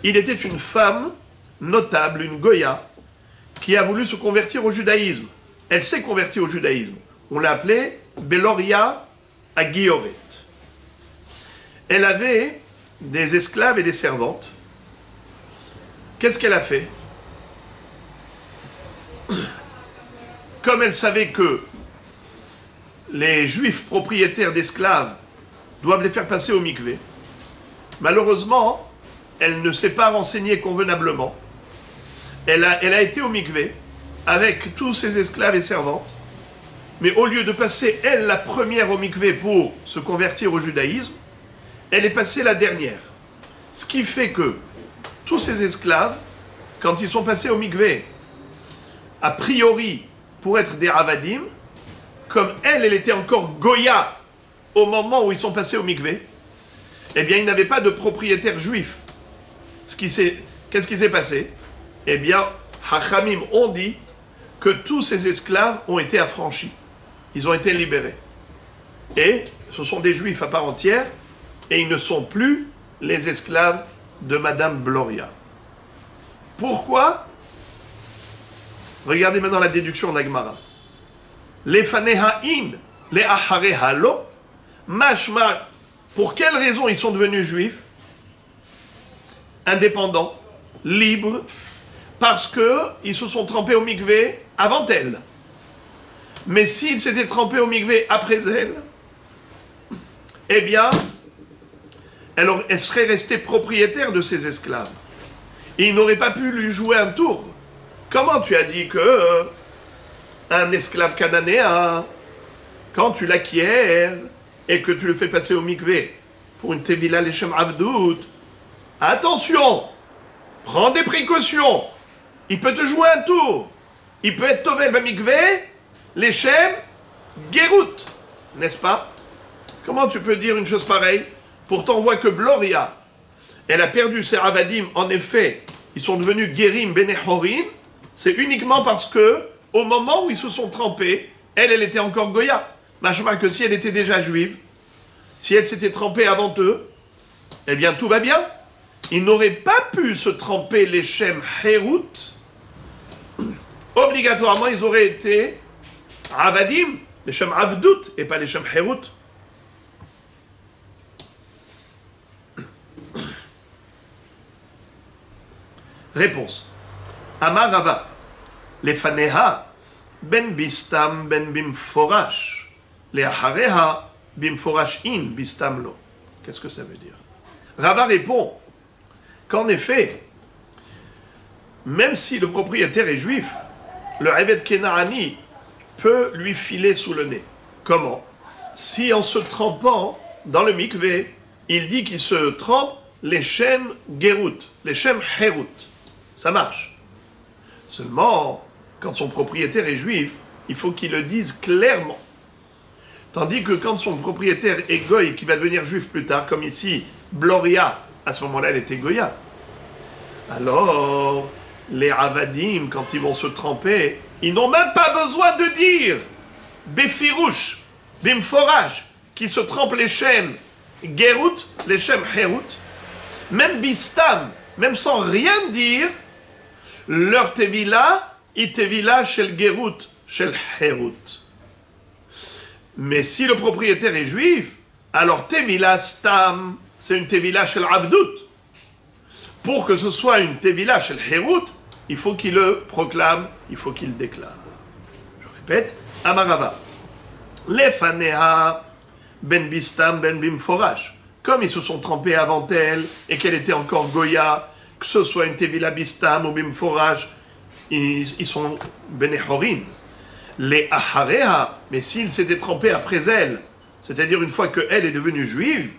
Il était une femme notable, une Goya, qui a voulu se convertir au judaïsme. Elle s'est convertie au judaïsme. On l'a appelée Beloria Agioret. Elle avait des esclaves et des servantes. Qu'est-ce qu'elle a fait? Comme elle savait que les juifs propriétaires d'esclaves doivent les faire passer au mikvé, malheureusement, elle ne s'est pas renseignée convenablement. Elle a été au mikvé avec tous ses esclaves et servantes, mais au lieu de passer, elle, la première au mikvé pour se convertir au judaïsme, elle est passée la dernière. Ce qui fait que tous ces esclaves quand ils sont passés au mikvé, a priori, pour être des Avadim, comme elle était encore Goya au moment où ils sont passés au mikvé, eh bien, ils n'avaient pas de propriétaire juif. Qu'est-ce qui s'est passé? Eh bien, Hachamim ont dit que tous ces esclaves ont été affranchis. Ils ont été libérés. Et ce sont des juifs à part entière, et ils ne sont plus les esclaves de Madame Bloria. Pourquoi? Regardez maintenant la déduction d'Agmara. Les fanehaïn, les ahareha lo, mashma. Pour quelle raison ils sont devenus juifs? Indépendants, libres, parce qu'ils se sont trempés au mikvé avant elle. Mais s'ils s'étaient trempés au mikvé après elle, eh bien, elle serait restée propriétaire de ses esclaves. Et ils n'auraient pas pu lui jouer un tour. Comment tu as dit que un esclave cananéen, quand tu l'acquiers et que tu le fais passer au mikvé pour une tevila leshem avdout, attention, prends des précautions, il peut te jouer un tour, il peut être tovel bamikvé, leshem gerut, n'est-ce pas? Comment tu peux dire une chose pareille? Pourtant on voit que Bloria, elle a perdu ses avadim, en effet, ils sont devenus Gerim Benehorim, c'est uniquement parce que, au moment où ils se sont trempés, elle était encore Goya. Machma que si elle était déjà juive, si elle s'était trempée avant eux, eh bien tout va bien. Ils n'auraient pas pu se tremper les Shem Herut. Obligatoirement, ils auraient été Avadim, les Shem Avdout, et pas les Shem Herut. Réponse. Amar Rava, les faneha, ben bistam ben bimforash, les ahareha, bimforash in bistam lo. Qu'est-ce que ça veut dire? Rava répond qu'en effet, même si le propriétaire est juif, le Eved Kenaani peut lui filer sous le nez. Comment? Si en se trempant dans le mikvé, il dit qu'il se trempe les Shem Gerut, les Shem Herut. Ça marche. Seulement, quand son propriétaire est juif, il faut qu'il le dise clairement. Tandis que quand son propriétaire est goy, qui va devenir juif plus tard, comme ici, Bloria, à ce moment-là, elle était goya. Alors, les avadim, quand ils vont se tremper, ils n'ont même pas besoin de dire Befirouche, Bimforage, qui se trempent les Shem Gerut, les Shem Herut, même Bistam, même sans rien dire, leur tevila, it tevila shel Gerut, shel Herut. Mais si le propriétaire est juif, alors tevila stam, c'est une tevila shel Avdout. Pour que ce soit une tevila shel Herut, il faut qu'il le proclame, il faut qu'il le déclare. Je répète, Amarava. Lefaneha ben bistam ben bimforash. Comme ils se sont trempés avant elle et qu'elle était encore Goya, que ce soit une tevila bistam ou bimforash, ils sont benehorin. Les ahareha, mais s'ils s'étaient trempés après elle, c'est-à-dire une fois qu'elle est devenue juive,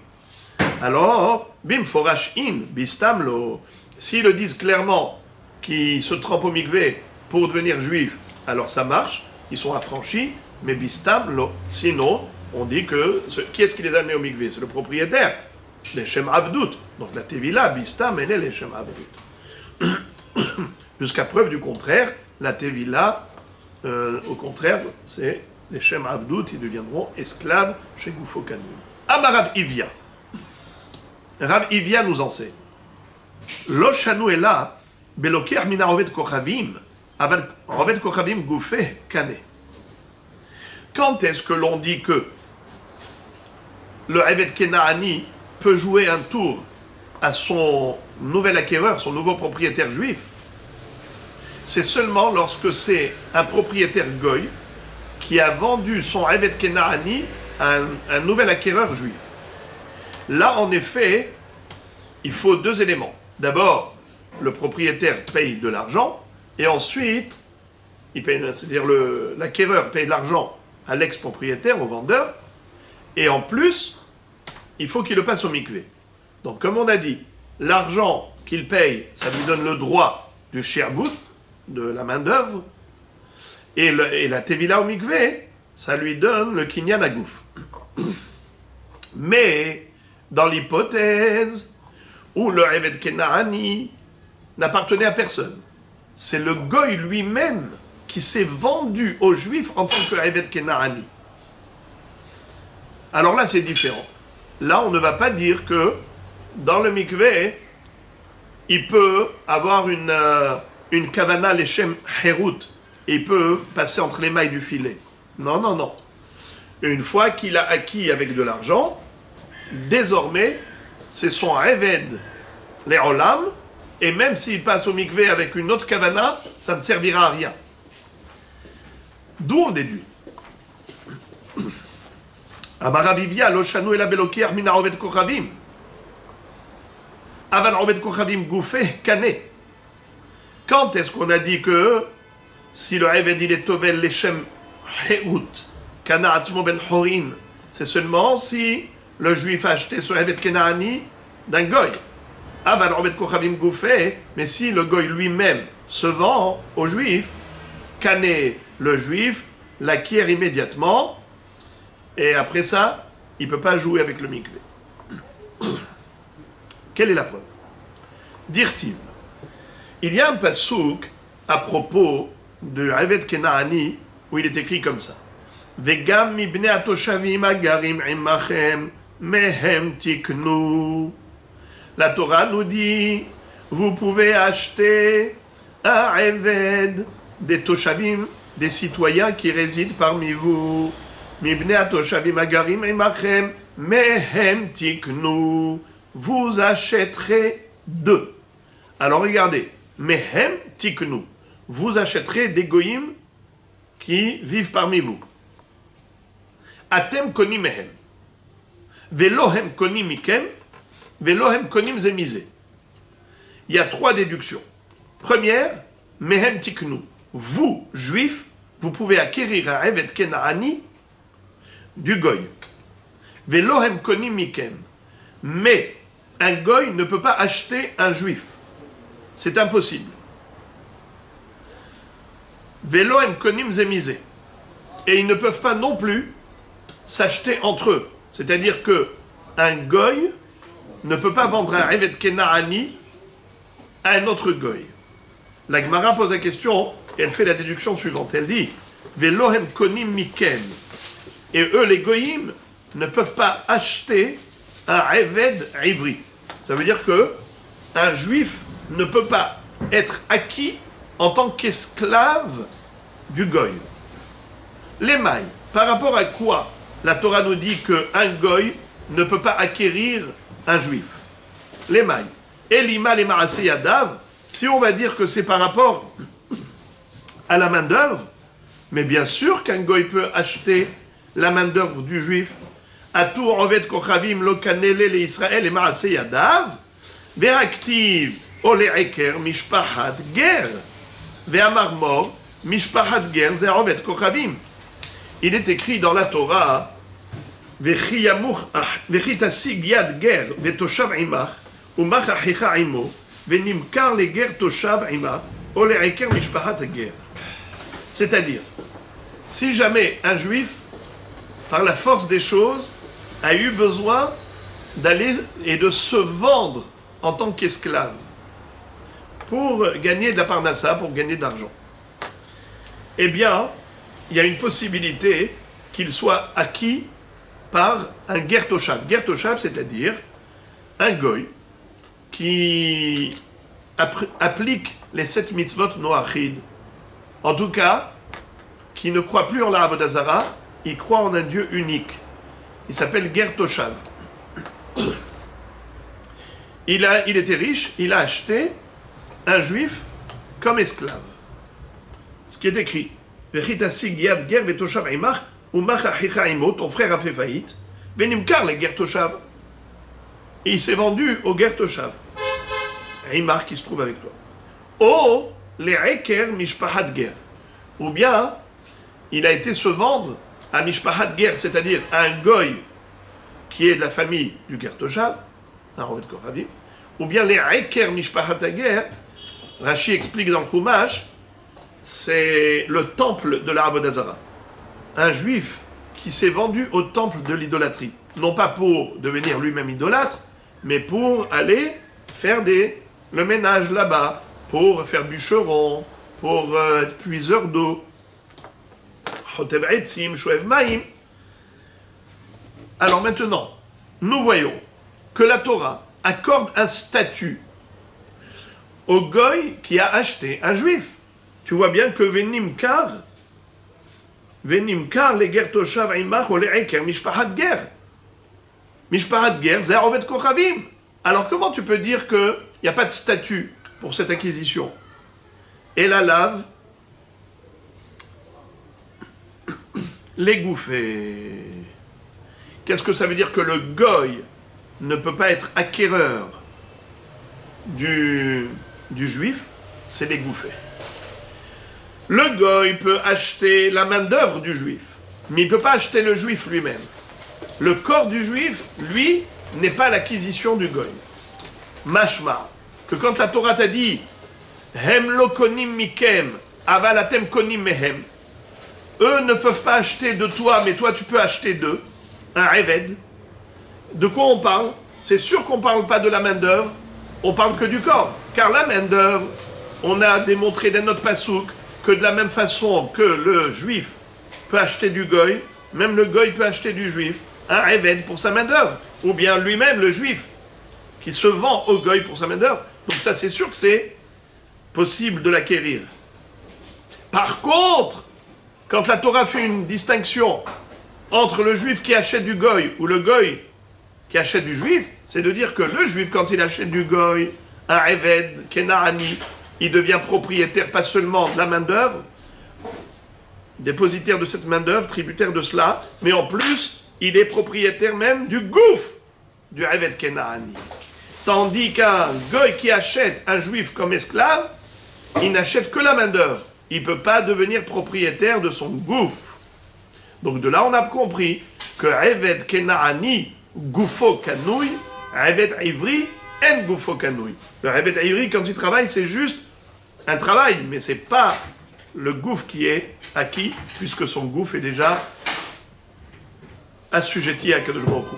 alors bimforash in bistam lo. S'ils le disent clairement qu'ils se trempent au mikvé pour devenir juifs, alors ça marche, ils sont affranchis, mais bistam lo. Sinon, on dit que qui est-ce qui les a amenés au mikvé? C'est le propriétaire, les Shem Avdout. Donc la Tevila, bistam, elle est les Shem Avdout. Jusqu'à preuve du contraire, la Tevila, au contraire, c'est les Shem Avdout, ils deviendront esclaves chez Goufo Kanu. Amar Rav Ivia. Rav Ivia nous enseigne. Lo shanu ela beloker mina roved kochavim, aval roved kochavim goufé kane. Quand est-ce que l'on dit que le Eved Kenaani peut jouer un tour à son nouvel acquéreur, son nouveau propriétaire juif? C'est seulement lorsque c'est un propriétaire goy qui a vendu son Eved Kenaani à un nouvel acquéreur juif. Là, en effet, il faut deux éléments. D'abord, le propriétaire paye de l'argent, et ensuite, c'est-à-dire l'acquéreur paye de l'argent à l'ex-propriétaire, au vendeur, et en plus, il faut qu'il le passe au mikvé. Donc, comme on a dit, l'argent qu'il paye, ça lui donne le droit du sherbut, de la main-d'œuvre, et la tevila au mikvé, ça lui donne le kinyan agouf. Mais, dans l'hypothèse où le Eved Kenaani n'appartenait à personne, c'est le goy lui-même qui s'est vendu aux Juifs en tant que Eved Kenaani. Alors là, c'est différent. Là, on ne va pas dire que dans le mikvé, il peut avoir une kavana leshem herut, et il peut passer entre les mailles du filet. Non, non, non. Une fois qu'il a acquis avec de l'argent, désormais, c'est son Eved Le'olam, et même s'il passe au mikvé avec une autre kavana, ça ne servira à rien. D'où on déduit. Amarabivia, Loshanu et la Belokier, Mina Oved Kochavim. Aval Oved Kochavim Gouffé, Kané. Quand est-ce qu'on a dit que si le Eved il est Tovel Leshem Heut, Kana Atzmo Ben Horin, c'est seulement si le juif a acheté ce Eved Kenaani d'un goy. Aval Oved Kochavim Gouffé, mais si le goy lui-même se vend au juif, Kané, le juif, l'acquiert immédiatement. Et après ça, il ne peut pas jouer avec le mikvé. Quelle est la preuve? Dirtiv. Il y a un pasouk à propos de Eved Kenaani où il est écrit comme ça. Vegam mibne atoshavim agarim imachem mehem tiknu. La Torah nous dit, vous pouvez acheter un Eved des toshavim, des citoyens qui résident parmi vous. Mibne atoshavim agarim imachem mehem tiknu. Vous achèterez d'eux. Alors regardez, mehem tiknu. Vous achèterez des goyim qui vivent parmi vous. Atem konim mehem. Velohem konim mikem. Velohem konim zemizé. Il y a 3 déductions. Première, mehem tiknu. Vous, juifs, vous pouvez acquérir un Eved Kenaani du goy. Velohem konim mikem. Mais un goy ne peut pas acheter un juif. C'est impossible. Velohem konim zemizé. Et ils ne peuvent pas non plus s'acheter entre eux. C'est-à-dire que un goy ne peut pas vendre un Eved Kenaani à un autre goy. La Gemara pose la question et elle fait la déduction suivante. Elle dit Velohem konim mikem. Et eux, les goyim, ne peuvent pas acheter un Eved ivri. Ça veut dire que un juif ne peut pas être acquis en tant qu'esclave du goy. Les mailles, par rapport à quoi la Torah nous dit qu'un goy ne peut pas acquérir un juif? Les mailles. Et l'ima les maasé yadav, si on va dire que c'est par rapport à la main d'œuvre, mais bien sûr qu'un goy peut acheter la main d'œuvre du juif. Atou oved kochavim lo kanele le Israël et maasé yadav, ve'aktiv ole eker mishpachat ger, ve'amar mor mishpachat ger ze oved kochavim. Il est écrit dans la Torah, Vechi tasig yad ger vetoshav imach umach achicha imo venimkar le ger toshav imach ole eker mishpachat ger. C'est-à-dire, si jamais un juif, par la force des choses, a eu besoin d'aller et de se vendre en tant qu'esclave pour gagner de la parnassa, pour gagner de l'argent, eh bien, il y a une possibilité qu'il soit acquis par un ger toshav. Ger toshav, c'est-à-dire un goy qui applique les 7 mitzvot noachid. En tout cas, qui ne croit plus en la avodah zara, il croit en un Dieu unique. Il s'appelle ger toshav. Il était riche, il a acheté un juif comme esclave. Ce qui est écrit. Ton frère a fait faillite. Venimkar le ger toshav. Et il s'est vendu au ger toshav. Imar qui se trouve avec toi. Oh, les eker mishpachat ger. Ou bien, il a été se vendre à mishpachat ger, c'est-à-dire à un goy qui est de la famille du ger toshav, un Oved Kochavim. Ou bien les eker mishpachat ger, Rashi explique dans le Chumash, c'est le temple de la Avodah Zara. Un juif qui s'est vendu au temple de l'idolâtrie. Non pas pour devenir lui-même idolâtre, mais pour aller faire le ménage là-bas, pour faire bûcheron, pour être puiseur d'eau. Alors maintenant, nous voyons que la Torah accorde un statut au goy qui a acheté un juif. Tu vois bien que Venimkar, les ger toshav imach ole'eker mishpahat ger. Mishpahat ger, c'est Ovet Kochavim. Alors comment tu peux dire qu'il n'y a pas de statut pour cette acquisition? Et la lave, les gouffés. Qu'est-ce que ça veut dire que le goy ne peut pas être acquéreur du juif? C'est les gouffés. Le goy peut acheter la main-d'œuvre du juif, mais il ne peut pas acheter le juif lui-même. Le corps du juif, lui, n'est pas l'acquisition du goy. Mashma, que quand la Torah t'a dit Hem lo konim mikem, aval atem konim mehem, eux ne peuvent pas acheter de toi, mais toi tu peux acheter d'eux, un eved. De quoi on parle? C'est sûr qu'on ne parle pas de la main-d'œuvre, on parle que du corps. Car la main-d'œuvre, on a démontré dans notre pasouk que de la même façon que le juif peut acheter du goy, même le goy peut acheter du juif, un eved pour sa main-d'œuvre, ou bien lui-même, le juif, qui se vend au goy pour sa main-d'œuvre. Donc ça, c'est sûr que c'est possible de l'acquérir. Par contre, quand la Torah fait une distinction entre le juif qui achète du goy ou le goy qui achète du juif, c'est de dire que le juif, quand il achète du goy, un eved, kena'ani, il devient propriétaire pas seulement de la main-d'œuvre, dépositaire de cette main-d'œuvre, tributaire de cela, mais en plus, il est propriétaire même du gouffre du eved kena'ani. Tandis qu'un goy qui achète un juif comme esclave, il n'achète que la main-d'œuvre. Il ne peut pas devenir propriétaire de son gouffre. Donc de là, on a compris que eved kena'ani goufo kanouille, eved ivri en goufo kanouille. Le eved ivri, quand il travaille, c'est juste un travail, mais c'est pas le gouffre qui est acquis, puisque son gouffre est déjà assujetti à Kadosh Baruch Hu.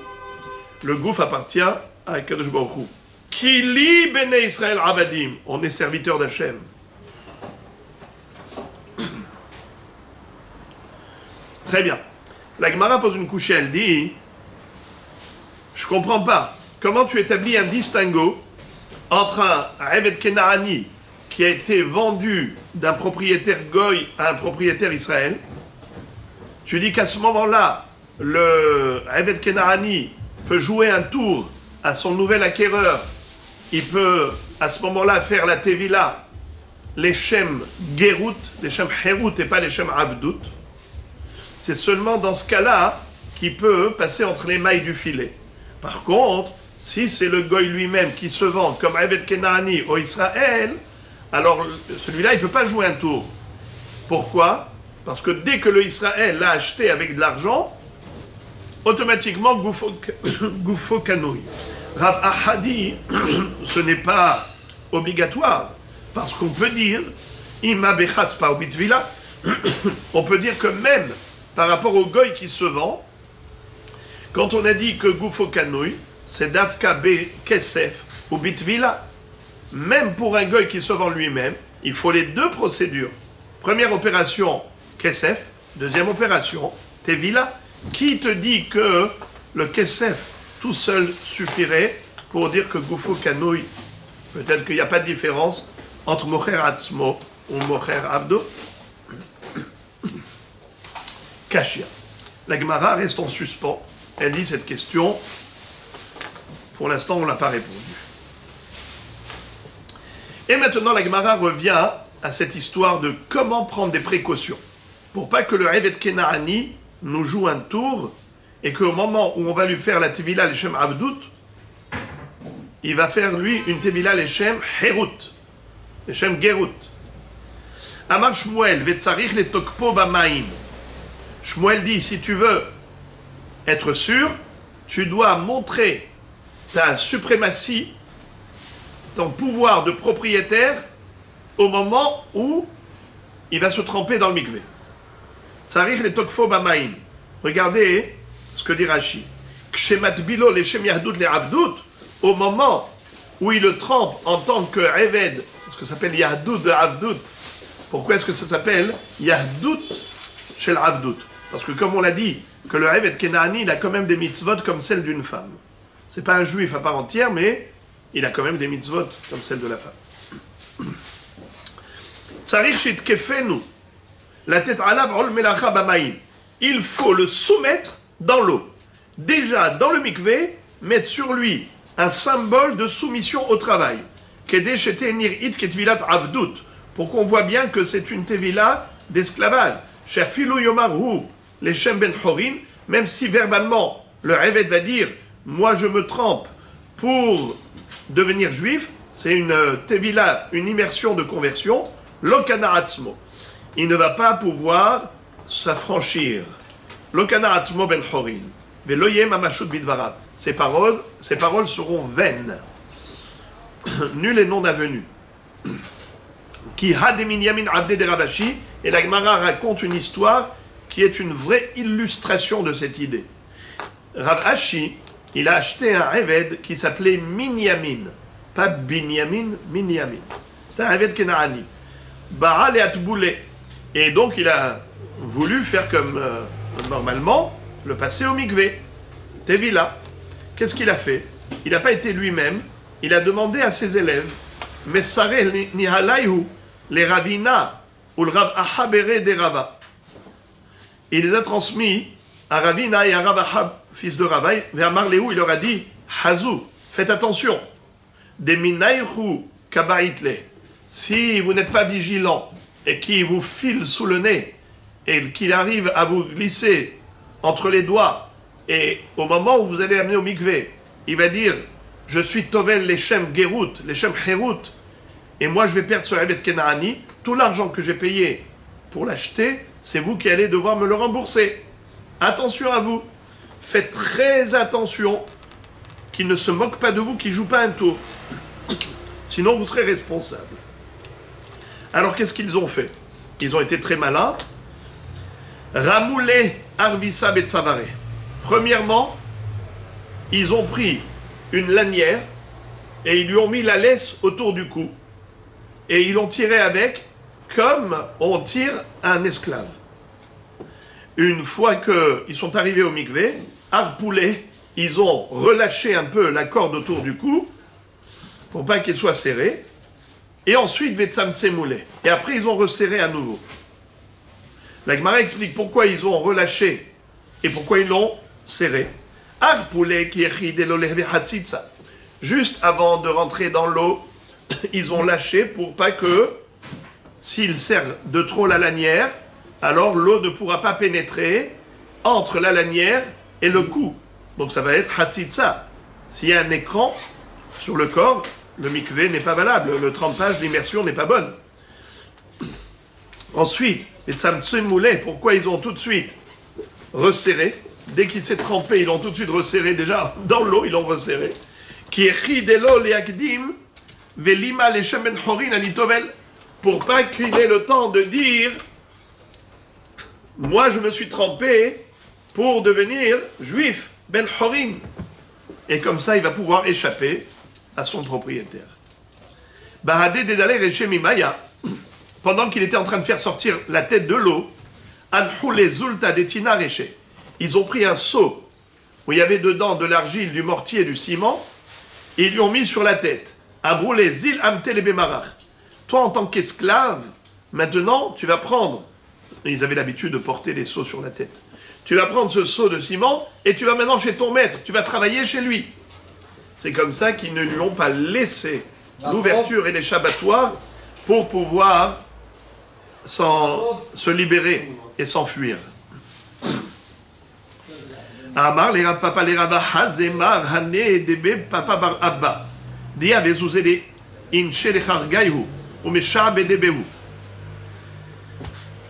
Le gouffre appartient à Kadosh Baruch Hu. Kili bene Israël abadim. On est serviteur d'Hachem. Très bien. La Gemara pose une couchée, elle dit je comprends pas. Comment tu établis un distinguo entre un eved kena'ani qui a été vendu d'un propriétaire goy à un propriétaire Israël? Tu dis qu'à ce moment-là, le eved kena'ani peut jouer un tour à son nouvel acquéreur. Il peut à ce moment-là faire la tevila, les shem gerut, les shem herut et pas les shem avdut. C'est seulement dans ce cas-là qu'il peut passer entre les mailles du filet. Par contre, si c'est le goy lui-même qui se vend comme eved kena'ani au Israël, alors celui-là, il ne peut pas jouer un tour. Pourquoi? Parce que dès que le Israël l'a acheté avec de l'argent, automatiquement, goufo kanouille. Rav Ahadi, ce n'est pas obligatoire, parce qu'on peut dire, ima bechas pa bitvila, on peut dire que même par rapport au goy qui se vend, quand on a dit que goufo kanouille, c'est davka be kesef ou bitvila, même pour un goy qui se vend lui-même, il faut les deux procédures. Première opération, kesef. Deuxième opération, tevila. Qui te dit que le kesef tout seul suffirait pour dire que goufo kanouille? Peut-être qu'il n'y a pas de différence entre mocher atzmo ou mocher abdo. Kashia. La Gemara reste en suspens. Elle dit cette question. Pour l'instant, on ne l'a pas répondu. Et maintenant, la Gemara revient à cette histoire de comment prendre des précautions pour pas que le eved kena'ani nous joue un tour et qu'au moment où on va lui faire la tevila l'Eshem avdut, il va faire lui une tevila l'Eshem herut, l'Eshem gerut. Amar Shmuel vetzarich le tokpo b'maim. Shmuel dit, si tu veux être sûr, tu dois montrer ta suprématie, ton pouvoir de propriétaire au moment où il va se tremper dans le mikvé. Tsarich le tokfo bamaim. Regardez ce que dit Rashi. Kshematbilo leshem yahdut le avdut. Au moment où il le trempe en tant que Eved, ce que ça s'appelle yahdut de avdut. Pourquoi est-ce que ça s'appelle yahdut chez l'avdut? Parce que comme on l'a dit, que le Eved Kenaani, il a quand même des mitzvot comme celle d'une femme. C'est pas un juif à part entière, mais il a quand même des mitzvot comme celle de la femme. Tsarich shitkefenu. La tête alav ol melacha bamaim. Il faut le soumettre dans l'eau. Déjà, dans le mikvé, mettre sur lui un symbole de soumission au travail. Kede shete nir'it ketvilat avdut. Pour qu'on voit bien que c'est une tevila d'esclavage. Shafilu yomarhu leshem ben chorin. Même si verbalement, le Eved va dire « Moi, je me trempe pour devenir juif », c'est une tevila, une immersion de conversion. Lokana atzmo. Il ne va pas pouvoir s'affranchir. Lokana atzmo ben chorin. Veloyem amashut bidvarav. Ces paroles seront vaines. Nul et non avenu. Ki ha de minyamin abde de Ravashi. Et la Gemara raconte une histoire qui est une vraie illustration de cette idée. Rav Ashi, il a acheté un Eved qui s'appelait Minyamin. Pas Binyamin, Minyamin. C'est un Eved Kenaani. Baal et Atboulé. Et donc il a voulu faire comme normalement, le passer au mikvé. Tevila. Qu'est-ce qu'il a fait? Il n'a pas été lui-même. Il a demandé à ses élèves, Messare Nihalayhu, les Ravina, ou le Rav Ahabere des Rava. Il les a transmis à Ravina et à Rav Ahab, fils de Ravaï, vers Marléou, il leur a dit, Hazou, faites attention. Des Minaïhu Kabaitle. Si vous n'êtes pas vigilant et qu'il vous file sous le nez et qu'il arrive à vous glisser entre les doigts et au moment où vous allez amener au mikvé, il va dire je suis Tovel Leshem Gerut, Leshem Herut, et moi je vais perdre ce Eved Kenaani, tout l'argent que j'ai payé pour l'acheter, c'est vous qui allez devoir me le rembourser. Attention à vous, faites très attention qu'il ne se moque pas de vous, qu'il ne joue pas un tour. Sinon vous serez responsable. Alors qu'est-ce qu'ils ont fait? Ils ont été très malins. Ramoulé Arvissa Betsavare. Premièrement, ils ont pris une lanière et ils lui ont mis la laisse autour du cou. Et ils l'ont tiré avec comme on tire un esclave. Une fois qu'ils sont arrivés au mikvé, Arpoulé, ils ont relâché un peu la corde autour du cou pour pas qu'elle soit serrée. Et ensuite, Vetsamtsemoulé. Et après, ils ont resserré à nouveau. La Gemara explique pourquoi ils ont relâché et pourquoi ils l'ont serré. Arpoulé qui est juste avant de rentrer dans l'eau, ils ont lâché pour pas que, s'ils serrent de trop la lanière, alors l'eau ne pourra pas pénétrer entre la lanière et le cou. Donc ça va être hatzitza. S'il y a un écran sur le corps, le mikvé n'est pas valable, le trempage, l'immersion n'est pas bonne. Ensuite, les tzamtsemoulé, pourquoi ils ont tout de suite resserré? Dès qu'il s'est trempé, ils l'ont tout de suite resserré, déjà dans l'eau, ils l'ont resserré. Qui est chidelo leakdim velima leshem ben chorin anitovel, pour pas qu'il ait le temps de dire moi je me suis trempé pour devenir juif, ben chorin. Et comme ça, il va pouvoir échapper à son propriétaire. Bahadé dedale rechem imaya, pendant qu'il était en train de faire sortir la tête de l'eau, anhoule zulta detina reche. Ils ont pris un seau où il y avait dedans de l'argile, du mortier, du ciment, et ils lui ont mis sur la tête. Abroulé zil amtel bemarach. Toi, en tant qu'esclave, maintenant, tu vas prendre. Ils avaient l'habitude de porter des seaux sur la tête. Tu vas prendre ce seau de ciment et tu vas maintenant chez ton maître. Tu vas travailler chez lui. C'est comme ça qu'ils ne lui ont pas laissé l'ouverture et l'échappatoire pour pouvoir se libérer et s'enfuir. Amar les papa les rabba hazemar hané debe papa bar abba dia bezuzede in shelchargaihu ou mesha bedebehu.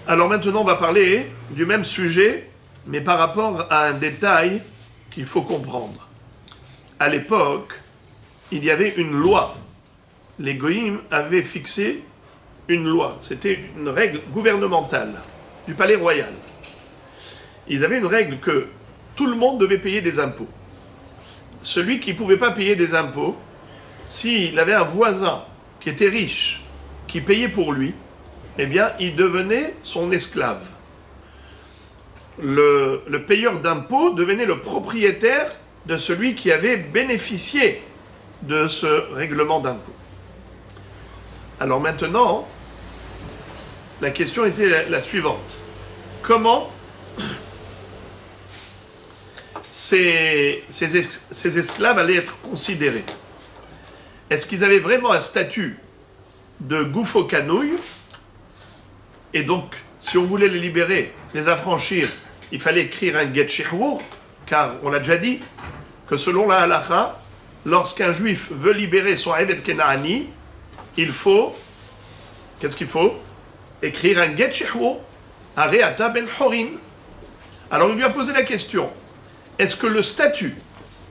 Alors maintenant on va parler du même sujet mais par rapport à un détail qu'il faut comprendre. À l'époque, il y avait une loi. Les goïms avaient fixé une loi, c'était une règle gouvernementale du palais royal. Ils avaient une règle que tout le monde devait payer des impôts. Celui qui ne pouvait pas payer des impôts, s'il avait un voisin qui était riche, qui payait pour lui, eh bien, il devenait son esclave. Le payeur d'impôts devenait le propriétaire de celui qui avait bénéficié de ce règlement d'impôts. Alors maintenant, la question était la suivante. Comment ces esclaves allaient être considérés? Est-ce qu'ils avaient vraiment un statut de gouffo canouille? Et donc, si on voulait les libérer, les affranchir, il fallait écrire un get shihrour, car on l'a déjà dit, que selon la halakha, lorsqu'un juif veut libérer son Eved Kenaani, il faut, qu'est-ce qu'il faut? Écrire un get shihrour, Areata ben Horin. Alors il lui a posé la question, est-ce que le statut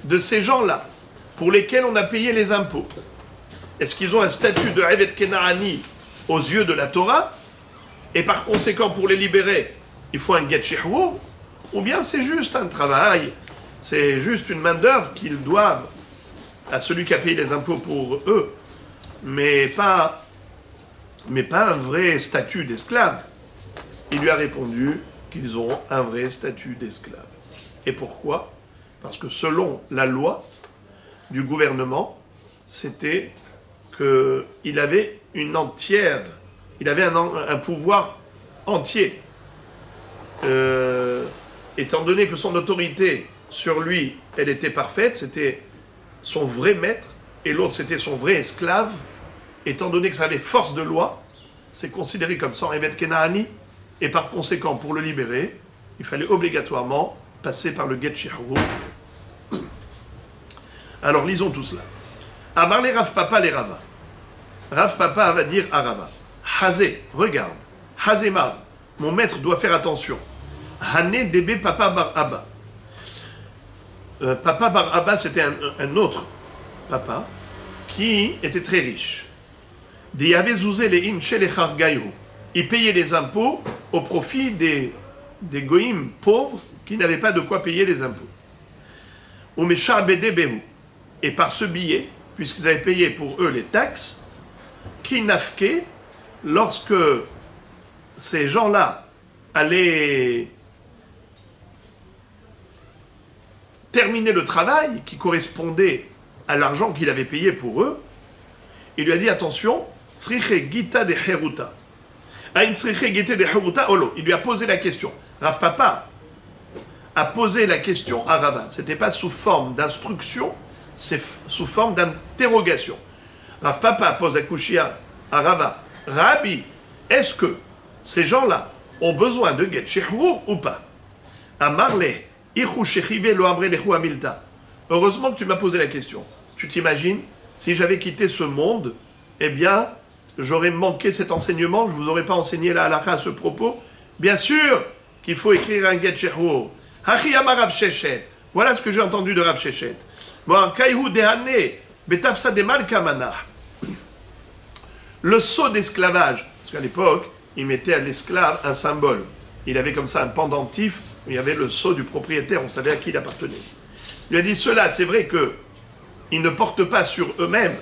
de ces gens-là, pour lesquels on a payé les impôts, est-ce qu'ils ont un statut de Eved Kenaani aux yeux de la Torah? Et par conséquent, pour les libérer, il faut un get shihrour, ou bien c'est juste un travail, c'est juste une main-d'œuvre qu'ils doivent à celui qui a payé les impôts pour eux, mais pas un vrai statut d'esclave. Il lui a répondu qu'ils ont un vrai statut d'esclave. Et pourquoi? Parce que selon la loi du gouvernement, c'était qu'il avait il avait un pouvoir entier. Étant donné que son autorité sur lui, elle était parfaite, c'était son vrai maître, et l'autre c'était son vrai esclave, étant donné que ça avait force de loi, c'est considéré comme son Eved Kenaani, et par conséquent, pour le libérer, il fallait obligatoirement passer par le get shihrour. Alors lisons tout cela. Amar les Rav Papa les Rava. Rav Papa va dire à Rava, Hazé, regarde, Hazémar, mon maître doit faire attention. Hané Debe Papa Bar Abba. Papa Bar Abba, c'était un autre papa qui était très riche. Il payait les impôts au profit des goïms pauvres qui n'avaient pas de quoi payer les impôts. Et par ce billet, puisqu'ils avaient payé pour eux les taxes, qui nafke, lorsque ces gens-là allaient terminer le travail qui correspondait à l'argent qu'il avait payé pour eux, il lui a dit attention, tzriche gita de heruta. Il lui a posé la question. Rav Papa a posé la question à Rava. Ce n'était pas sous forme d'instruction, c'est sous forme d'interrogation. Rav Papa pose à Kushia à Rava. Rabbi, est-ce que ces gens-là ont besoin de get shihrour ou pas? Amarle, heureusement que tu m'as posé la question. Tu t'imagines, si j'avais quitté ce monde, eh bien, j'aurais manqué cet enseignement, je ne vous aurais pas enseigné la halakha à ce propos. Bien sûr qu'il faut écrire un get shihrour. Voilà ce que j'ai entendu de Rav Sheshet. Le sceau d'esclavage, parce qu'à l'époque, il mettait à l'esclave un symbole. Il avait comme ça un pendentif, où il y avait le sceau du propriétaire, on savait à qui il appartenait. Il lui a dit, cela, c'est vrai qu'ils ne portent pas sur eux-mêmes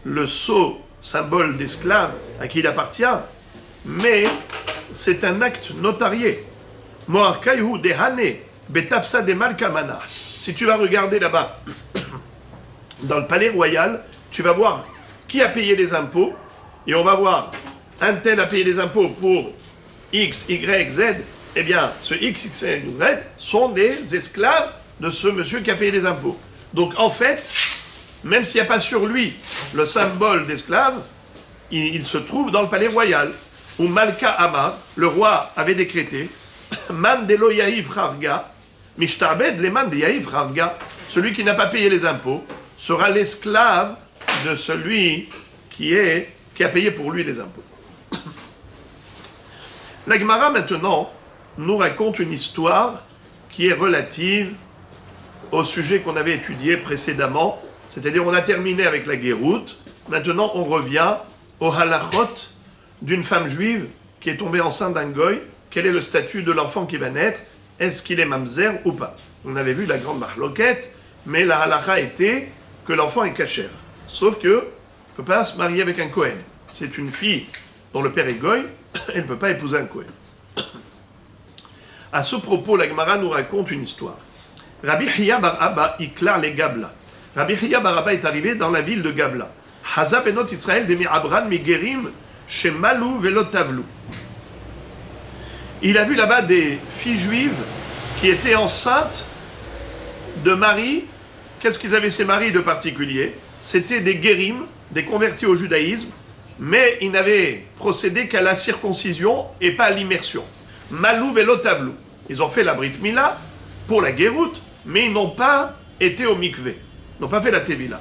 le sceau, symbole d'esclave à qui il appartient, mais c'est un acte notarié. Si tu vas regarder là-bas, dans le palais royal, tu vas voir qui a payé les impôts, et on va voir, un tel a payé les impôts pour X, Y, Z, eh bien, ce X, Y, Z sont des esclaves de ce monsieur qui a payé les impôts. Donc, en fait, même s'il n'y a pas sur lui le symbole d'esclave, il se trouve dans le palais royal, où Malka Amar, le roi, avait décrété Man de lo yahiv harga, mishtabed le man de yahiv harga, celui qui n'a pas payé les impôts sera l'esclave de celui qui a payé pour lui les impôts. La Gemara maintenant nous raconte une histoire qui est relative au sujet qu'on avait étudié précédemment, c'est-à-dire on a terminé avec la Guéroute, maintenant on revient au halachot d'une femme juive qui est tombée enceinte d'un goy, quel est le statut de l'enfant qui va naître? Est-ce qu'il est mamzer ou pas? On avait vu la grande mahloquette, mais la halakha était que l'enfant est kasher. Sauf que ne peut pas se marier avec un Kohen. C'est une fille dont le père est goy, elle ne peut pas épouser un Kohen. À ce propos, la Gemara nous raconte une histoire. Rabbi Hiya bar Abba iklar les Gabla. Rabbi Hiya bar Abba est arrivé dans la ville de Gabla. Haza benot Israël demi Abran mi Gerim chez Malou velo Tavlou. Il a vu là-bas des filles juives qui étaient enceintes de maris. Qu'est-ce qu'ils avaient ces maris de particulier? C'était des guérim, des convertis au judaïsme, mais ils n'avaient procédé qu'à la circoncision et pas à l'immersion. Malou velo Tavlou. Ils ont fait la Brit Mila pour la guéroute, mais ils n'ont pas été au mikvé. Ils n'ont pas fait la Tevila.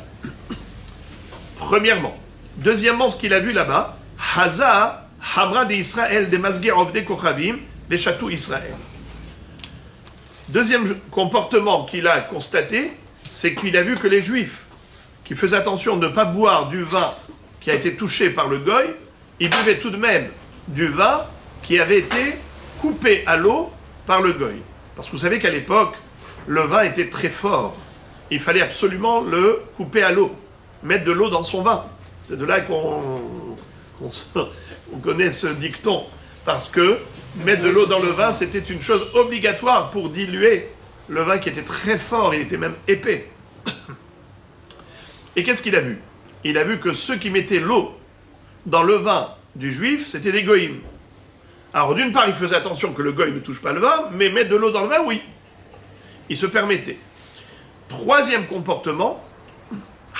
Premièrement. Deuxièmement, ce qu'il a vu là-bas, Haza, Hamra de Israël, des Masgir Ovde Kochavim, des Chatou Israël. Deuxième comportement qu'il a constaté, c'est qu'il a vu que les Juifs, qui faisaient attention de ne pas boire du vin qui a été touché par le goy, ils buvaient tout de même du vin qui avait été coupé à l'eau par le goy. Parce que vous savez qu'à l'époque, le vin était très fort. Il fallait absolument le couper à l'eau, mettre de l'eau dans son vin. C'est de là qu'on connaît ce dicton. Parce que mettre de l'eau dans le vin, c'était une chose obligatoire pour diluer le vin qui était très fort, il était même épais. Et qu'est-ce qu'il a vu? Il a vu que ceux qui mettaient l'eau dans le vin du juif, c'était des goïms. Alors d'une part, il faisait attention que le goy ne touche pas le vin, mais mettre de l'eau dans le vin, oui. Il se permettait. Troisième comportement,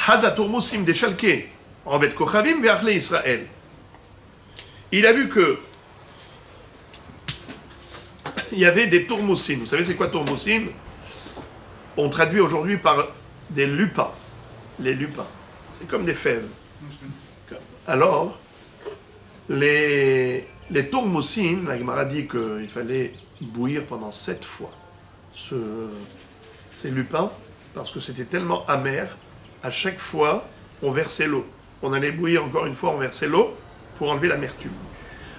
Hazatur Moussim des Chalké, en vet Kochavim vers Israël. Il a vu que il y avait des tourmoussim. Vous savez c'est quoi tourmoussim? On traduit aujourd'hui par des lupins. Les lupins. C'est comme des fèves. Alors, les tourmoussim, la Gemara dit qu'il fallait bouillir pendant 7 fois ces lupins, parce que c'était tellement amer, à chaque fois, on versait l'eau. On allait bouillir encore une fois, on versait l'eau pour enlever l'amertume.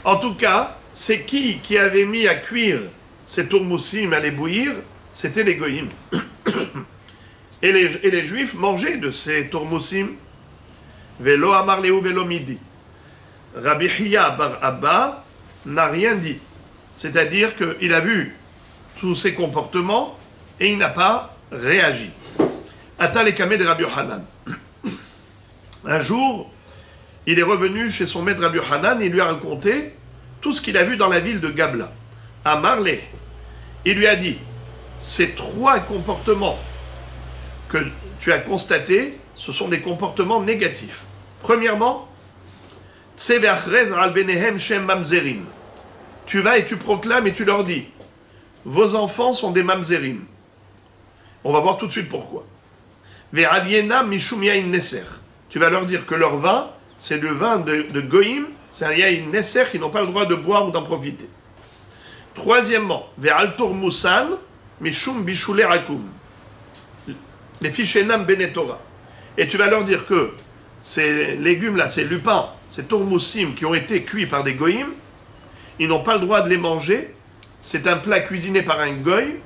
En tout cas, c'est qui avait mis à cuire ces tourmoussim à les bouillir? C'était les goïms. Et les juifs mangeaient de ces tourmoussim. Velo amar leu velo midi. Rabbi Hiya bar Abba n'a rien dit. C'est-à-dire qu'il a vu tous ces comportements et il n'a pas réagi. Atal et Kameh de Rabbi Yohanan. Un jour, il est revenu chez son maître Rabbi Yohanan et il lui a raconté tout ce qu'il a vu dans la ville de Gabla. À Marley, il lui a dit, ces 3 comportements que tu as constatés, ce sont des comportements négatifs. Premièrement, tu vas et tu proclames et tu leur dis, vos enfants sont des mamzerim. On va voir tout de suite pourquoi. Tu vas leur dire que leur vin, c'est le vin de Goïm, c'est un yaïn nesser qui n'ont pas le droit de boire ou d'en profiter. Troisièmement, les fichénam benetora. Et tu vas leur dire que ces légumes-là, ces lupins, ces tourmoussim qui ont été cuits par des goïms, ils n'ont pas le droit de les manger. C'est un plat cuisiné par un goy.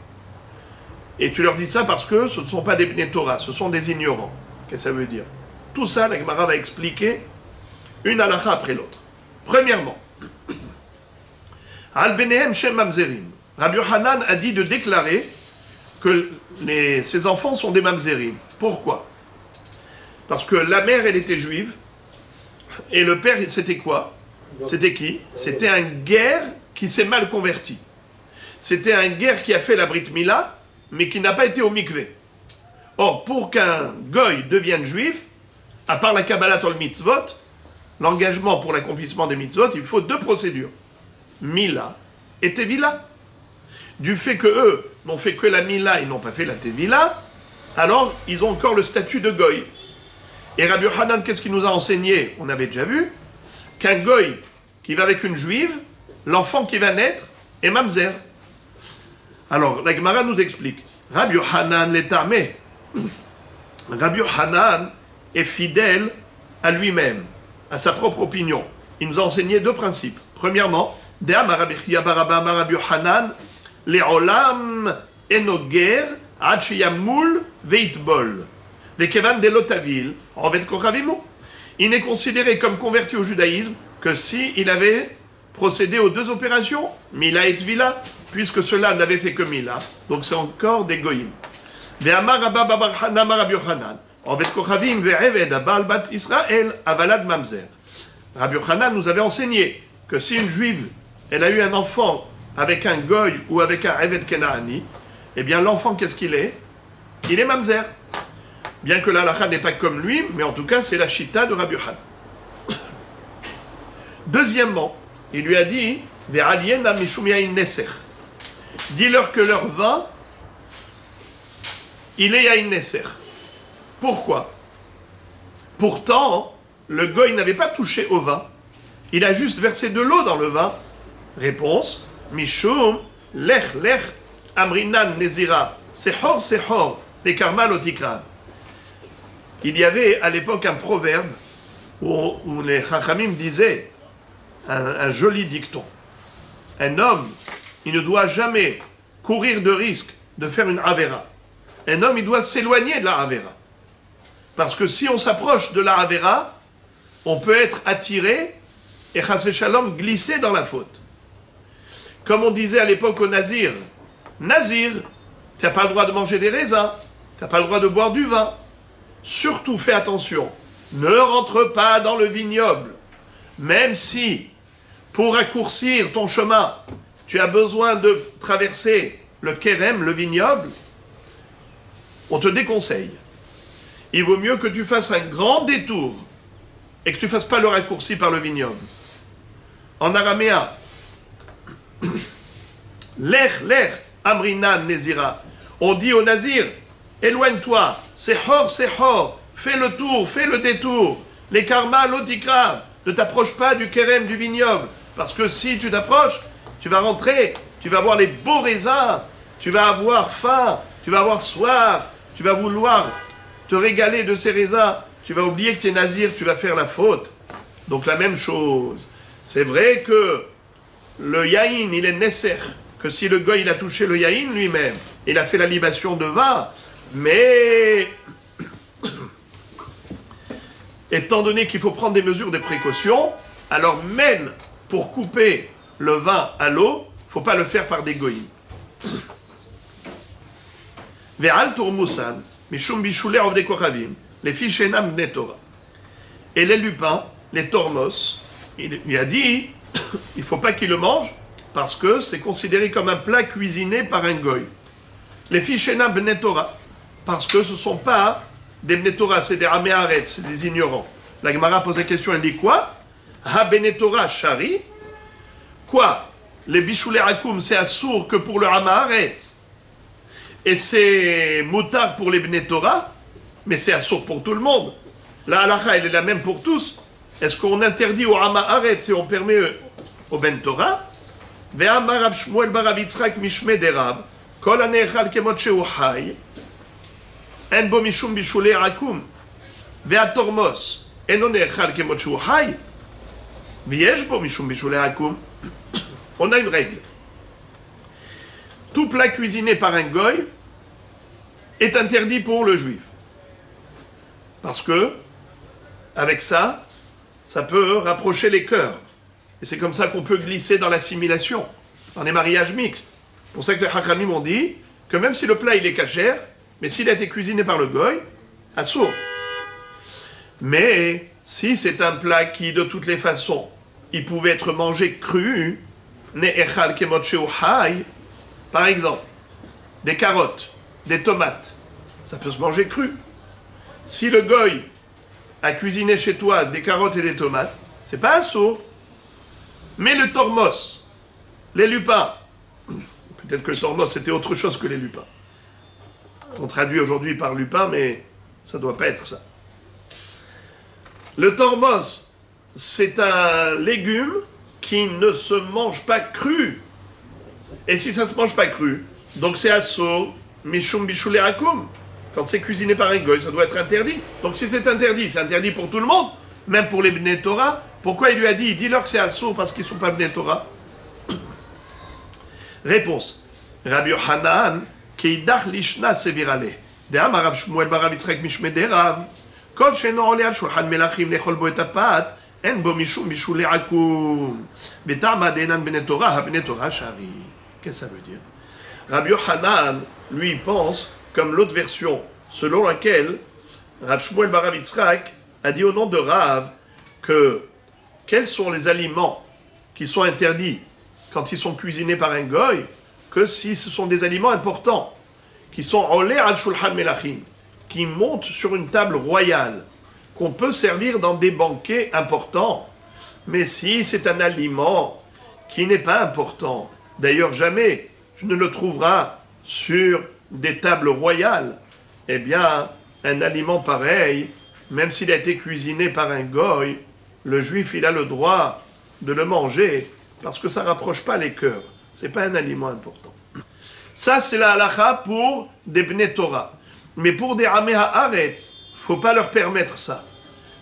Et tu leur dis ça parce que ce ne sont pas des benetora, ce sont des ignorants. Qu'est-ce que ça veut dire? Tout ça, la Gemara va expliquer une halakha après l'autre. Premièrement, Al Benehem Shem Mamzerim. Rabbi Yohanan a dit de déclarer que ses enfants sont des Mamzerim. Pourquoi? Parce que la mère, elle était juive, et le père, c'était quoi? C'était qui? C'était un guerre qui s'est mal converti. C'était un guerre qui a fait la Brit Mila, mais qui n'a pas été au mikvé. Or, pour qu'un goy devienne juif, à part la Kabbalat ol mitzvot, l'engagement pour l'accomplissement des mitzvot, il faut 2 procédures. Mila et Tevila. Du fait que eux n'ont fait que la Mila, ils n'ont pas fait la Tevila, alors ils ont encore le statut de goy. Et Rabbi Yohanan, qu'est-ce qu'il nous a enseigné? On avait déjà vu qu'un goy qui va avec une juive, l'enfant qui va naître est mamzer. Alors, la Gemara nous explique. Rabbi Yohanan l'étamé. Rabbi Yohanan est fidèle à lui-même, à sa propre opinion. il nous a enseigné deux principes. Premièrement, De'amar Rabbi Chia bar Abba amar Rabbi Yochanan, le'olam enoger ad sheyamul veitbol, vekevan delotavil, envet kochavimu. Il n'est considéré comme converti au judaïsme que s'il avait procédé aux deux opérations, Mila et Tvila, puisque cela n'avait fait que Mila, donc c'est encore des goïms. Ve'amar Abba bar Hanan amar Rabbi Yochanan, envet kochavim ve'eved abal bat Israël avalad mamzer. Rabbi Yochanan nous avait enseigné que si une juive, elle a eu un enfant avec un goy ou avec un eved kenaani, eh bien l'enfant, qu'est-ce qu'il est? Il est mamzer. Bien que l'halakha n'est pas comme lui, mais en tout cas c'est la chita de Rabbi Yochanan. Deuxièmement, il lui a dit, ve'aliena mishum yain neser. Dis-leur que leur vin, il est yain neser. Pourquoi? Pourtant, le goy n'avait pas touché au vin. Il a juste versé de l'eau dans le vin. Réponse, Mishum, lech, amrinan, nezira, sehor, les karma lotikra. Il y avait à l'époque un proverbe où les chachamim disaient un joli dicton. Un homme, il ne doit jamais courir de risque de faire une avera. Un homme, il doit s'éloigner de la avera. Parce que si on s'approche de la avera, on peut être attiré et chas v'shalom glisser dans la faute. Comme on disait à l'époque au Nazir, Nazir, tu n'as pas le droit de manger des raisins, tu n'as pas le droit de boire du vin. Surtout fais attention, ne rentre pas dans le vignoble. Même si, pour raccourcir ton chemin, tu as besoin de traverser le kérem, le vignoble, on te déconseille. Il vaut mieux que tu fasses un grand détour et que tu ne fasses pas le raccourci par le vignoble. En araméen, lech, amrina, nezira. On dit au nazir, éloigne-toi, sehor, fais le tour, fais le détour. Les karma, l'otikra, ne t'approche pas du kérem, du vignoble. Parce que si tu t'approches, tu vas rentrer, tu vas voir les beaux raisins, tu vas avoir faim, tu vas avoir soif, tu vas vouloir te régaler de ces raisins, tu vas oublier que tu es nazir, tu vas faire la faute. Donc la même chose. C'est vrai que le yaïn, il est nécessaire, que si le goy il a touché le yaïn lui-même, il a fait la libation de vin, mais étant donné qu'il faut prendre des mesures de précaution, alors même pour couper le vin à l'eau, il ne faut pas le faire par des goyim. Ve'al turmusan, mishum bishulei ovdei kochavim, les fiches enam bnei Torah. Et les lupins, les tormos, il lui a dit, il ne faut pas qu'il le mange, parce que c'est considéré comme un plat cuisiné par un goy. Les fiches enam bnei Torah, parce que ce ne sont pas des bnei Torah, c'est des amé haaretz, c'est des ignorants. La Gemara pose la question, elle dit quoi? Ha bnei Torah shari. Quoi? Les bichoulei akoum, c'est assour que pour le amé haaretz. Et c'est moutard pour les bnei Torah, mais c'est assour pour tout le monde. La halakha, elle est la même pour tous. Est-ce qu'on interdit au amé haaretz et on permet au ben Torah? Ve'amar Rav Shmuel bar Rav Yitzchak mishmei derav, kol hane'echal kemot shehu chai, en bo mishum bishulei akoum, ve'atormos, eno ne'echal kemot shehu chai, ve'yesh bo mishum bishulei akoum. On a une règle. Tout plat cuisiné par un goy est interdit pour le juif. Parce que, avec ça, ça peut rapprocher les cœurs. Et c'est comme ça qu'on peut glisser dans l'assimilation, dans les mariages mixtes. C'est pour ça que les Hachamim ont dit que même si le plat il est cachère, mais s'il a été cuisiné par le goy, assourd. Mais si c'est un plat qui, de toutes les façons, il pouvait être mangé cru, ne'echal kemot shehu chai, par exemple, des carottes, des tomates, ça peut se manger cru. Si le goy a cuisiné chez toi des carottes et des tomates, c'est pas assourd. Mais le tormos, les lupins, peut-être que le tormos c'était autre chose que les lupins. On traduit aujourd'hui par lupin, mais ça ne doit pas être ça. Le tormos, c'est un légume qui ne se mange pas cru. Et si ça ne se mange pas cru, donc c'est assourd, mishum bishulei akoum. Quand c'est cuisiné par un goy, ça doit être interdit. Donc si c'est interdit pour tout le monde, même pour les bnei Torah, Pourquoi il lui a dit, dis-leur que c'est assour parce qu'ils ne sont pas Bnei Torah? Réponse. Rabbi Yochanan, Keidach lishna sevirale. De'am Rav Shmuel bar Rav Yitzchak mishmei Rav. Kol she'eno ole al shulchan melachim lechol bo et apat, en bo mishum mishul le'akum. Betama de'enan Bnei Torah, ha-Bnei Torah shari. Qu'est-ce que ça veut dire? Rabbi Yochanan, lui, pense, comme l'autre version, selon laquelle Rav Shmuel bar Rav Yitzchak a dit au nom de Rav que quels sont les aliments qui sont interdits quand ils sont cuisinés par un goy, que si ce sont des aliments importants, qui sont olé al shulchan melachim, qui montent sur une table royale, qu'on peut servir dans des banquets importants. Mais si c'est un aliment qui n'est pas important, d'ailleurs jamais tu ne le trouveras sur des tables royales, eh bien, un aliment pareil, même s'il a été cuisiné par un goy, le juif, il a le droit de le manger, parce que ça ne rapproche pas les cœurs. Ce n'est pas un aliment important. Ça, c'est la halakha pour des Bnei Torah. Mais pour des Amé Haaretz, il ne faut pas leur permettre ça.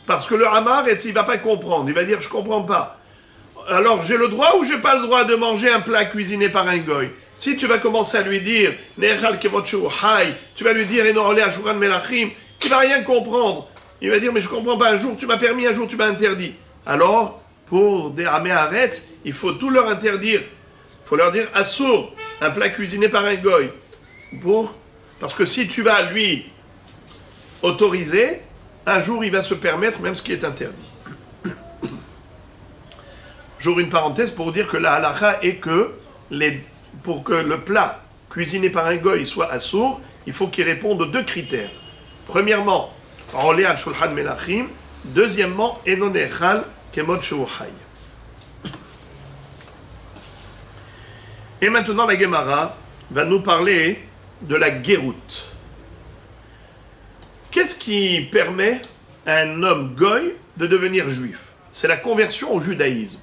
Parce que le Amé Haaretz, il ne va pas comprendre. Il va dire, je ne comprends pas. Alors, j'ai le droit ou je n'ai pas le droit de manger un plat cuisiné par un goy? Si tu vas commencer à lui dire, tu vas lui dire, il ne va rien comprendre. Il va dire, mais je ne comprends pas, un jour tu m'as permis, un jour tu m'as interdit. Alors, pour des Amé Haaretz, il faut tout leur interdire. Il faut leur dire, assour, un plat cuisiné par un goy. Parce que si tu vas lui autoriser, un jour il va se permettre même ce qui est interdit. J'ouvre une parenthèse pour dire que la halakha est que pour que le plat cuisiné par un goy soit assour, il faut qu'il réponde aux deux critères. Premièrement, olé al shulchan melachim. Deuxièmement, enon echal kemot shehu hay. Et maintenant, la Gemara va nous parler de la Géroute. Qu'est-ce qui permet à un homme goy de devenir juif? C'est la conversion au judaïsme.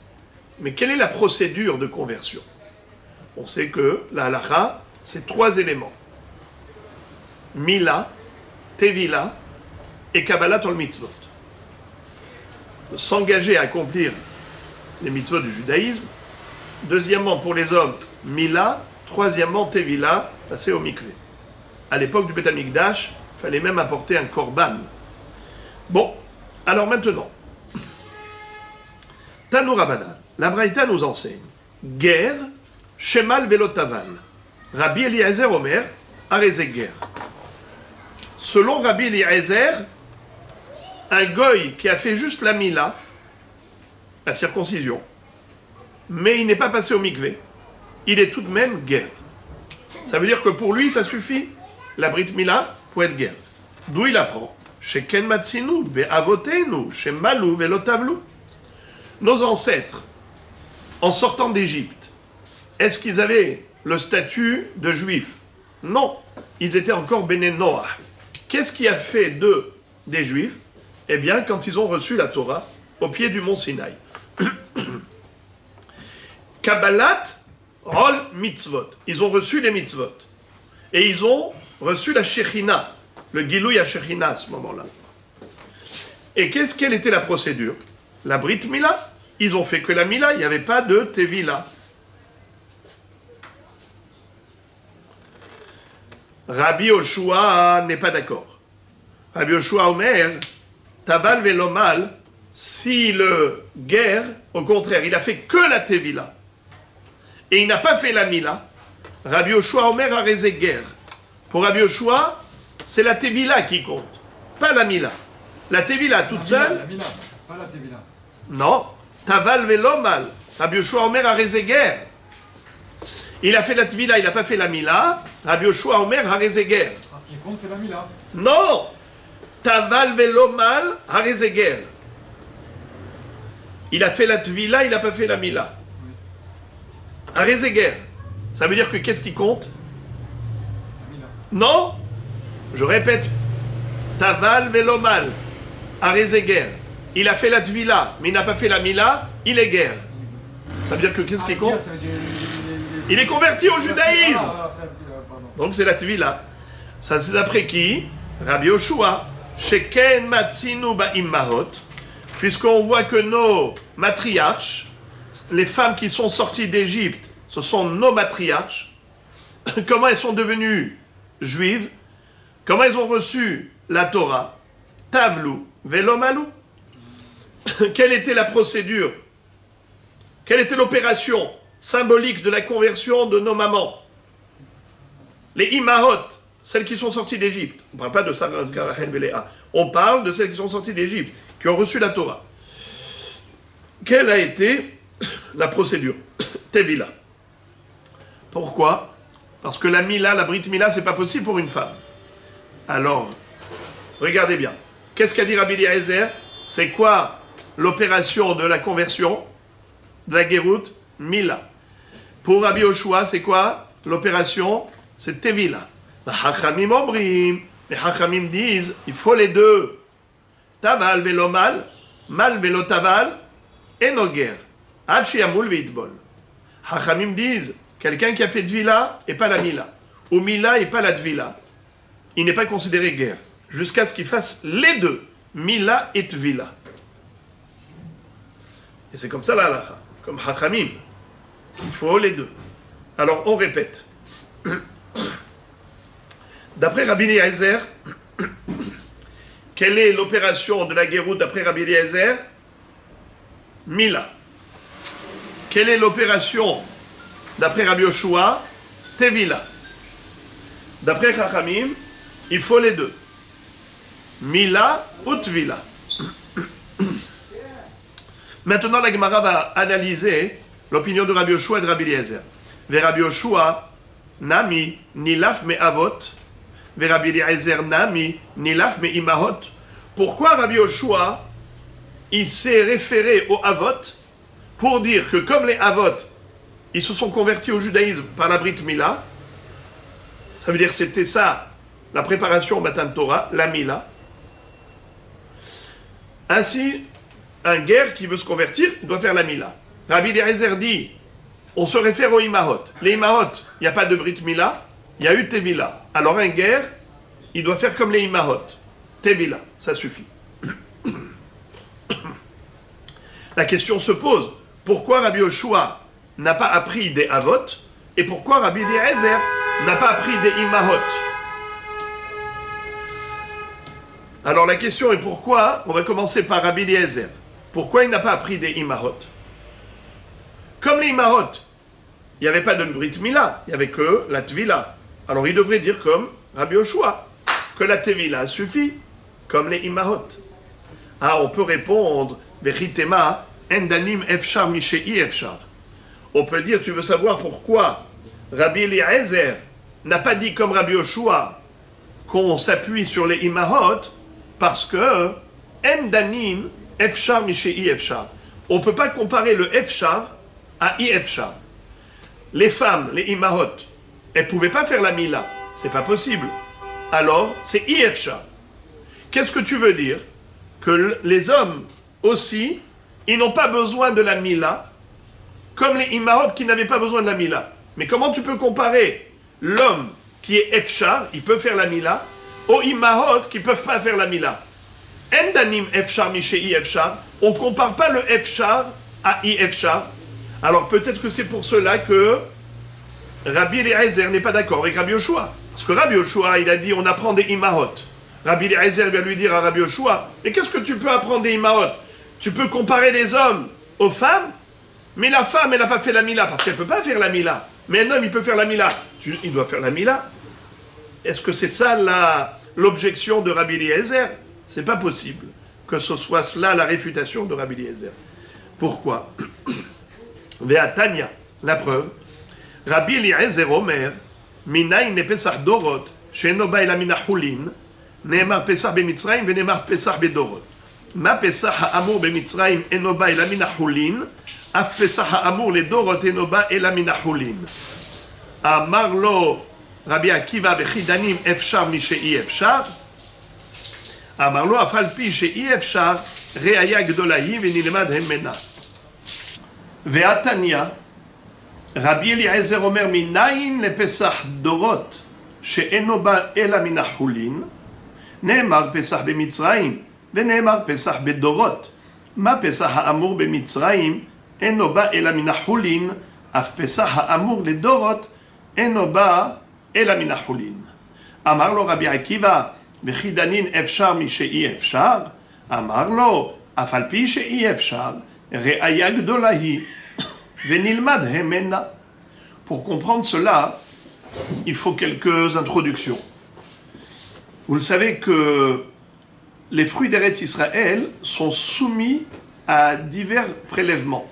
Mais quelle est la procédure de conversion? On sait que la halakha, c'est 3 éléments. Mila, Tevila et Kabbalat ol mitzvot. S'engager à accomplir les mitzvot du judaïsme. Deuxièmement, pour les hommes, Mila. Troisièmement, Tevila, passer au mikvé. À l'époque du Beth Amikdash, il fallait même apporter un korban. Bon, alors maintenant, Tanu Rabbanan, la Braïta nous enseigne, Ger, Shemal Velotaval. Rabbi Eliezer Omer, Areze Ger. Selon Rabbi Eliezer, un goy qui a fait juste la Mila, la circoncision, mais il n'est pas passé au mikvé, il est tout de même guerre. Ça veut dire que pour lui, ça suffit, la Brit Mila, pour être guerre. D'où il apprend? Chez Ken Matsinu, Be'avotenu, chez Malou, Velotavlu. Nos ancêtres, en sortant d'Égypte, est-ce qu'ils avaient le statut de juifs? Non, ils étaient encore Béné Noah. Qu'est-ce qui a fait d'eux des juifs? Eh bien, quand ils ont reçu la Torah au pied du mont Sinaï. Kabbalat Ol mitzvot. Ils ont reçu les mitzvot. Et ils ont reçu la Shechina, le Gilouy à Shechina à ce moment-là. Et quelle était la procédure? La Brit Mila. Ils ont fait que la Mila, il n'y avait pas de Tevila. Rabbi Yoshua n'est pas d'accord. Rabbi Yoshua Omer, Taval Velomal, si le guerre, au contraire, il a fait que la Tevila, et il n'a pas fait la Mila, Rabbi Yoshua Omer a raisé guerre. Pour Rabbi Yoshua, c'est la Tevila qui compte, pas la Mila. La Tevila toute seule. La Mila, pas la Tevila. Non, Taval Velomal. Rabbi Yoshua Omer a raisé guerre. Il a fait la Tevila, il n'a pas fait la Mila. Rabbi Yoshua Omer a raisé guerre. Ce qui compte, c'est la Mila. Non, Taval Velomal a raisé guerre. Il a fait la Tvila, il n'a pas fait la Mila. Arezeger. Ça veut dire que qu'est-ce qui compte? Non. Je répète. Taval Velomal. Arezeger. Il a fait la Tvila, mais il n'a pas fait la Mila, il est guerre. Ça veut dire que qu'est-ce qui compte? Il est converti au judaïsme. Donc c'est la Tvila. Ça c'est d'après qui? Rabbi Yoshua. Sheken Matsinu Ba'im Mahot. Puisqu'on voit que nos matriarches, les femmes qui sont sorties d'Égypte, ce sont nos matriarches. Comment elles sont devenues juives? Comment elles ont reçu la Torah? Tavlou, velo malou. Quelle était la procédure? Quelle était l'opération symbolique de la conversion de nos mamans? Les imahot, celles qui sont sorties d'Égypte. On ne parle pas de Sarah, Rachel, Léa. On parle de celles qui sont sorties d'Égypte, qui ont reçu la Torah. Quelle a été la procédure? Tevila. Pourquoi? Parce que la Mila, la Brit Mila, c'est pas possible pour une femme. Alors, regardez bien. Qu'est-ce qu'a dit Rabbi Eliezer? C'est quoi l'opération de la conversion, de la Géroute? Mila. Pour Rabbi Yoshua, c'est quoi l'opération? C'est Tevila. Les Hachamim disent, il faut les deux. Taval velo mal, mal velo taval, et noguer. Hachiamoul veitbol. Hachamim disent, quelqu'un qui a fait Tvila et pas la Mila, ou Mila et pas la Tvila, il n'est pas considéré guerre, jusqu'à ce qu'il fasse les deux, Mila et Tvila. Et c'est comme ça la halakha, comme Hachamim. Il faut les deux. Alors on répète. D'après Rabbi Eliezer, quelle est l'opération de la Géroute d'après Rabbi Eliezer? Mila. Quelle est l'opération d'après Rabbi Yoshua? Tevila. D'après Chachamim, il faut les deux. Mila ou Tvila. Maintenant, la Gemara va analyser l'opinion de Rabbi Yoshua et de Rabbi Eliezer. Ve Rabbi Yoshua, Nami, Nilaf me Avot. Ve Rabbi Eliezer, Nami, Nilaf me Imahot. Pourquoi Rabbi Yoshua, il s'est référé aux Avot pour dire que comme les Avot, ils se sont convertis au judaïsme par la Brit Mila, ça veut dire que c'était ça, la préparation au matin de Torah, la Mila. Ainsi, un guerre qui veut se convertir, il doit faire la Mila. Rabbi Eliezer dit, on se réfère aux Imahot. Les Imahot, il n'y a pas de Brit Mila, il y a eu Tevila. Alors un guerre, il doit faire comme les Imahot. Tevila, ça suffit. La question se pose, pourquoi Rabbi Yoshua n'a pas appris des Avot, et pourquoi Rabbi Eliezer n'a pas appris des Imahot? Alors la question est pourquoi, on va commencer par Rabbi Eliezer. Pourquoi il n'a pas appris des Imahot? Comme les Imahot, il n'y avait pas de Brit Mila, il n'y avait que la Tvila. Alors il devrait dire comme Rabbi Yoshua, que la Tvila suffit, comme les Imahot. Ah, on peut répondre, Vechitema, Endanim Efshar Mishei Efshar. On peut dire, tu veux savoir pourquoi Rabbi Eliezer n'a pas dit comme Rabbi Yoshua qu'on s'appuie sur les Imahot, parce que Endanim Efshar Mishei Efshar. On ne peut pas comparer le Efshar à I-Efshar. Les femmes, les Imahot, elles ne pouvaient pas faire la Mila. C'est pas possible. Alors, c'est I-Efshar. Qu'est-ce que tu veux dire? Que les hommes aussi, ils n'ont pas besoin de la Mila, comme les Imahot qui n'avaient pas besoin de la Mila. Mais comment tu peux comparer l'homme qui est Efshar, il peut faire la Mila, aux Imahot qui ne peuvent pas faire la Mila? Endanim Efshar Mishei Efshar, on ne compare pas le Efshar à I-Efshar. Alors peut-être que c'est pour cela que Rabbi Eliezer n'est pas d'accord avec Rabbi Yoshua. Parce que Rabbi Yoshua, il a dit on apprend des Imahot. Rabbi Eliezer vient lui dire à Rabbi Yoshua, mais qu'est-ce que tu peux apprendre des Imahot? Tu peux comparer les hommes aux femmes, mais la femme, elle n'a pas fait la Mila, parce qu'elle ne peut pas faire la Mila. Mais un homme, il peut faire la Mila. Il doit faire la Mila. Est-ce que c'est ça l'objection de Rabbi Eliezer? C'est pas possible que ce soit cela la réfutation de Rabbi Eliezer. Pourquoi? Ve'atanya, la preuve. Rabbi Eliezer Omer, Minayin ne Pesach Dorot, she'eno ba ela min ha'chulin, ne'emar Pesach b'Mitzrayim ve'ne'emar Pesach b'Dorot. Ma Pesach ha'amur b'Mitzrayim eno ba ela min ha'chulin, af Pesach ha'amur le'Dorot eno ba ela min ha'chulin. Amar lo Rabbi Akiva b'chidanim efshar mishei efshar. Amar lo afal pi shei efshar re'aya gdolahi ve'nilmad hemena. Ve'atanya, Rabbi Eliezer Omer minayin lepesach dorot she'eno ba ela min ha'chulin, ne'emar Pesach b'Mitzrayim ve'ne'emar Pesach b'Dorot. Ma Pesach ha'amur b'Mitzrayim eno ba ela min ha'chulin, af Pesach ha'amur ledorot eno ba ela min ha'chulin. Amar lo Rabbi Akiva, v'chi danin efshar mi she'i efshar, amar lo, af al pi she'i efshar, re'aya gdola hi, v'nilmad hemena. Pour comprendre cela, il faut quelques introductions. Vous le savez que les fruits d'Eretz Israël sont soumis à divers prélèvements.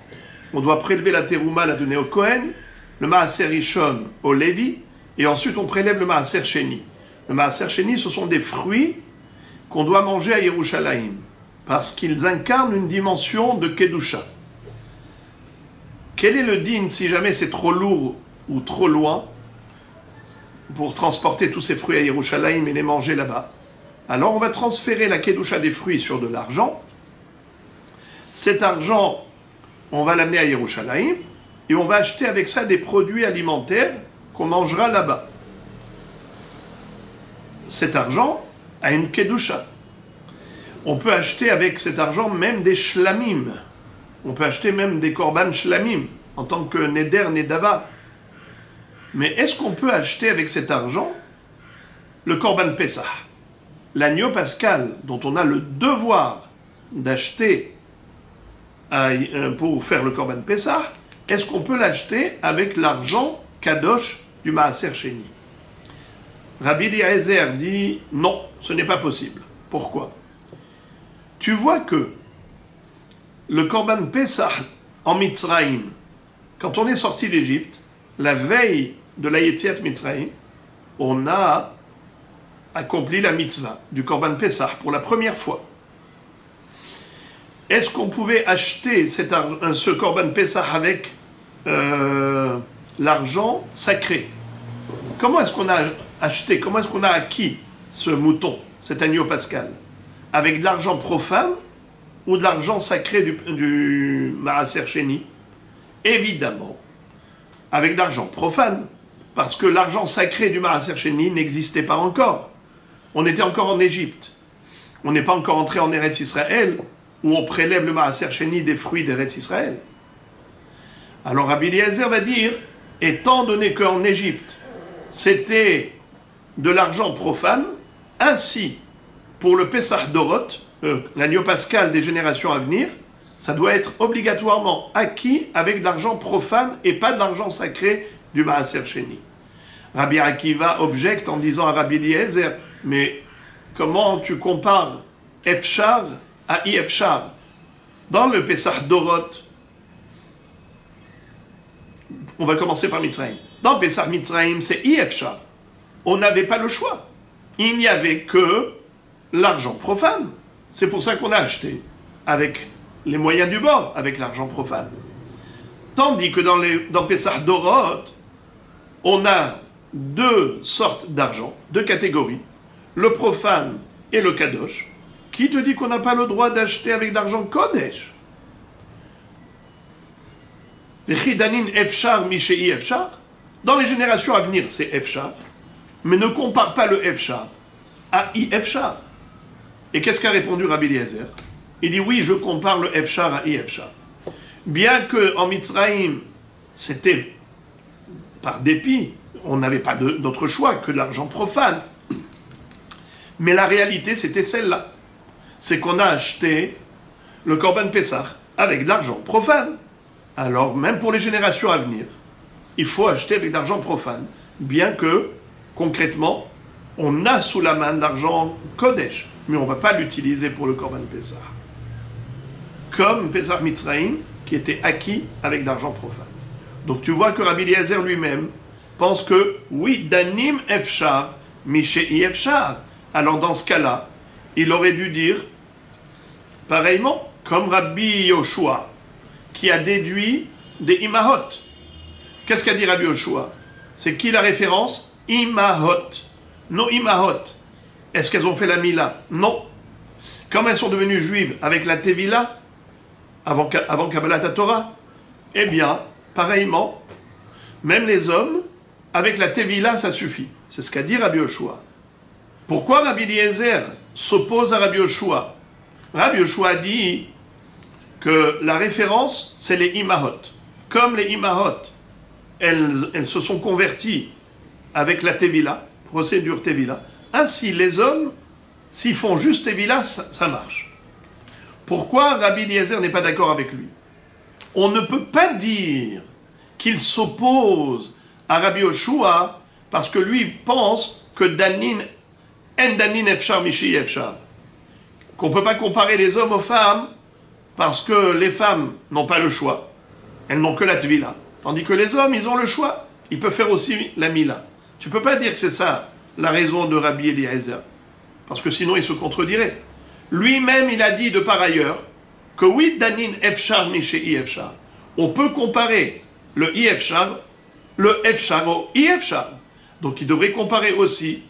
On doit prélever la terouma, la donner au Kohen, le maaser Rishon au Lévi, et ensuite on prélève le maaser Sheni. Le maaser Sheni, ce sont des fruits qu'on doit manger à Yerushalayim, parce qu'ils incarnent une dimension de Kedusha. Quel est le din si jamais c'est trop lourd ou trop loin pour transporter tous ces fruits à Yerushalayim et les manger là-bas? Alors on va transférer la Kedusha des fruits sur de l'argent. Cet argent, on va l'amener à Yerushalayim et on va acheter avec ça des produits alimentaires qu'on mangera là-bas. Cet argent a une Kedusha. On peut acheter avec cet argent même des shlamim. On peut acheter même des korban shlamim en tant que neder, nedava. Mais est-ce qu'on peut acheter avec cet argent le korban Pesach, l'agneau pascal dont on a le devoir d'acheter pour faire le korban Pesach? Est-ce qu'on peut l'acheter avec l'argent kadosh du maaser Sheni? Rabbi Eliezer dit non, ce n'est pas possible. Pourquoi? Tu vois que le korban Pesach en Mitzrayim, quand on est sorti d'Égypte, la veille de la Yetziat Mitzrayim, on a accompli la mitzvah du korban Pesach pour la première fois. Est-ce qu'on pouvait acheter ce korban Pesach avec l'argent sacré? Comment est-ce qu'on a acheté, comment est-ce qu'on a acquis ce mouton, cet agneau pascal? Avec de l'argent profane ou de l'argent sacré du maaser Sheni? Évidemment, avec de l'argent profane, parce que l'argent sacré du maaser Sheni n'existait pas encore. On était encore en Égypte. On n'est pas encore entré en Eretz Israël, où on prélève le maaser Sheni des fruits d'Eretz Israël. Alors Rabbi Eliezer va dire, étant donné qu'en Égypte, c'était de l'argent profane, ainsi, pour le Pesach Dorot, l'agneau pascal des générations à venir, ça doit être obligatoirement acquis avec de l'argent profane et pas de l'argent sacré du maaser Sheni. Rabbi Akiva objecte en disant à Rabbi Eliezer, mais comment tu compares Efshar à I-Efshar? Dans le Pesach Dorot, on va commencer par Mitzrayim. Dans Pesach Mitzrayim, c'est I-Efshar. On n'avait pas le choix. Il n'y avait que l'argent profane. C'est pour ça qu'on a acheté avec les moyens du bord, avec l'argent profane. Tandis que dans Pesach Dorot, on a deux sortes d'argent, deux catégories, le profane et le kadosh. Qui te dit qu'on n'a pas le droit d'acheter avec d'argent kodesh? Dans les générations à venir, c'est Efshar, mais ne compare pas le Efshar à I-Efshar. Et qu'est-ce qu'a répondu Rabbi Eliezer? Il dit oui, je compare le Efshar à I-Efshar. Bien qu'en Mitzrayim, c'était par dépit, on n'avait pas d'autre choix que de l'argent profane. Mais la réalité, c'était celle-là. C'est qu'on a acheté le korban Pesach avec de l'argent profane. Alors, même pour les générations à venir, il faut acheter avec de l'argent profane. Bien que, concrètement, on a sous la main de l'argent Kodesh, mais on ne va pas l'utiliser pour le korban Pesach. Comme Pesach Mitzrayim, qui était acquis avec d'argent profane. Donc tu vois que Rabbi Eliezer lui-même pense que, oui, Danim Efshar, Mishei Efshar. Alors dans ce cas-là, il aurait dû dire, pareillement, comme Rabbi Yoshua, qui a déduit des Imahot. Qu'est-ce qu'a dit Rabbi Yoshua? C'est qui la référence? Imahot. Nos Imahot. Est-ce qu'elles ont fait la Mila? Non. Comment elles sont devenues juives? Avec la Tevila? Avant Kabbalat Torah? Eh bien, pareillement, même les hommes, avec la Tevila, ça suffit. C'est ce qu'a dit Rabbi Yoshua. Pourquoi Rabbi Eliezer s'oppose à Rabbi Yoshua? Rabbi Yoshua dit, que la référence, c'est les imahot. Comme les imahot, elles se sont converties avec la tevila, procédure tevila, ainsi les hommes, s'ils font juste tevila, ça marche. Pourquoi Rabbi Eliezer n'est pas d'accord avec lui? On ne peut pas dire qu'il s'oppose à Rabbi Yoshua parce que lui pense que Danin, en Danin efshar mishi efshar, qu'on ne peut pas comparer les hommes aux femmes parce que les femmes n'ont pas le choix, elles n'ont que la tvila, tandis que les hommes, ils ont le choix, ils peuvent faire aussi la mila. Tu ne peux pas dire que c'est ça la raison de Rabbi Eliezer, parce que sinon il se contredirait. Lui-même, il a dit de par ailleurs que oui, Danin efshar mishi efshar, on peut comparer le i-efshar au i-efshar. Donc il devrait comparer aussi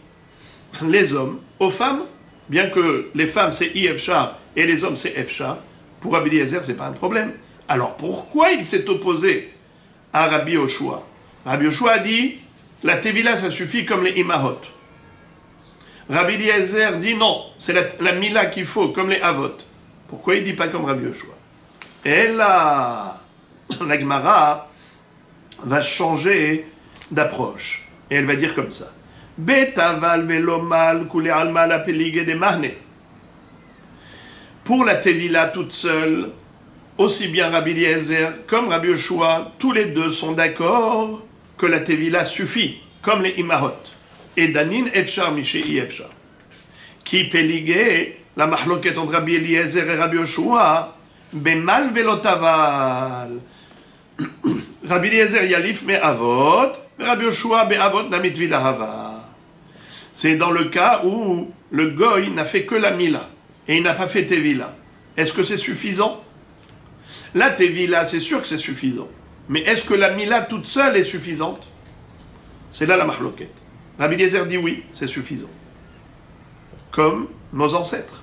les hommes aux femmes, bien que les femmes c'est i-efshar et les hommes c'est efshar. Pour Rabbi Eliezer, c'est pas un problème. Alors pourquoi il s'est opposé à Rabbi Yoshua? Rabbi Yoshua a dit, la tevila ça suffit comme les imahot. Rabbi Eliezer dit non, c'est la mila qu'il faut, comme les avot. Pourquoi il dit pas comme Rabbi Yoshua? Et là, la Gemara va changer d'approche. Et elle va dire comme ça. Betaval velomal kule alma la pelige de mahne. Pour la tevila toute seule, aussi bien Rabbi Eliezer comme Rabbi Yoshua, tous les deux sont d'accord que la tevila suffit, comme les imahot. Et danin efshar mishi efshar. Qui pelige, la mahloket entre Rabbi Eliezer et Rabbi Yoshua, bemal velotaval. Rabbi Eliezer yalif me avot, Rabbi Yoshua be avot namit vilahava. C'est dans le cas où le goy n'a fait que la mila et il n'a pas fait tevila. Est-ce que c'est suffisant? La tevila, c'est sûr que c'est suffisant. Mais est-ce que la mila toute seule est suffisante? C'est là la mahloket. Rabbi Eliezer dit oui, c'est suffisant. Comme nos ancêtres.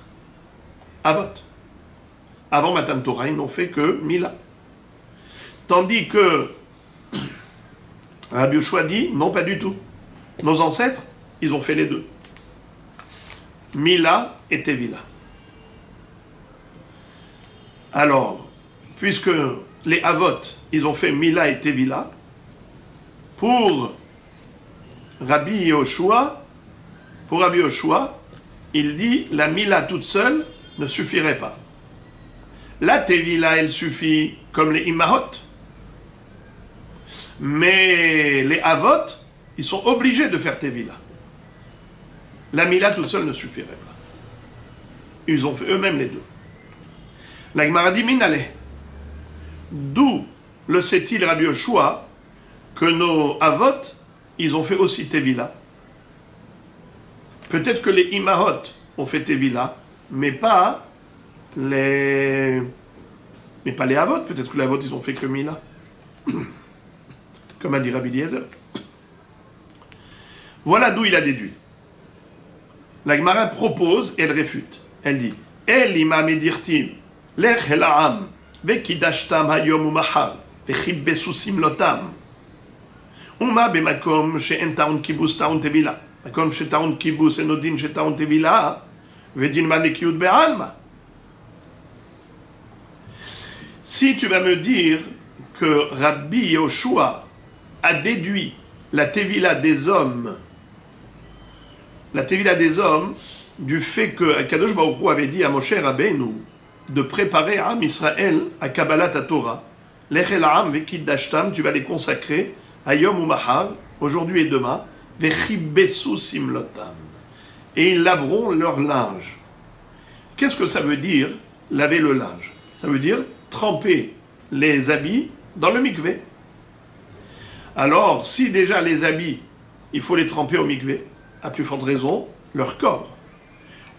Avot. Avant Matan Torah, ils n'ont fait que mila. Tandis que Rabbi Yoshua dit, non, pas du tout. Nos ancêtres, ils ont fait les deux. Mila et Tevila. Alors, puisque les Avot, ils ont fait Mila et Tevila, pour Rabbi Yoshua, il dit, la Mila toute seule ne suffirait pas. La Tevila, elle suffit comme les Imahot. Mais les Avot, ils sont obligés de faire Tevila. La Mila toute seule ne suffirait pas. Ils ont fait eux-mêmes les deux. La Gemara dit Minale. D'où le sait-il Rabbi Yoshua que nos Avot, ils ont fait aussi Tevila. Peut-être que les Imahot ont fait Tevila, mais pas les Avot. Peut-être que les Avot, ils ont fait que Mila. Comme a dit Rabbi Eliezer. Voilà d'où il a déduit. La Gemara propose et elle réfute. Elle dit El imam edirtiv lech el ha'am vekidashtam hayom umachar vechibbesu simlotam uma bemakom she'en ta'un kibus ta'un tevila makom she'ta'un kibus enodin she'ta'un tevila vedin manekiyut be'alma. Si tu vas me dire que Rabbi Yoshua a déduit la tevila des hommes du fait que Kadosh Baruch Hu avait dit à Moshe Rabbeinu de préparer Am Israël à Kabbalat Torah. Lech el ha'am vekiddashtam, tu vas les consacrer à Yom Umachar, aujourd'hui et demain, vechibbesu simlotam. Et ils laveront leur linge. Qu'est-ce que ça veut dire, laver le linge? Ça veut dire tremper les habits dans le mikvé. Alors, si déjà les habits, il faut les tremper au mikvé, à plus forte raison, leur corps.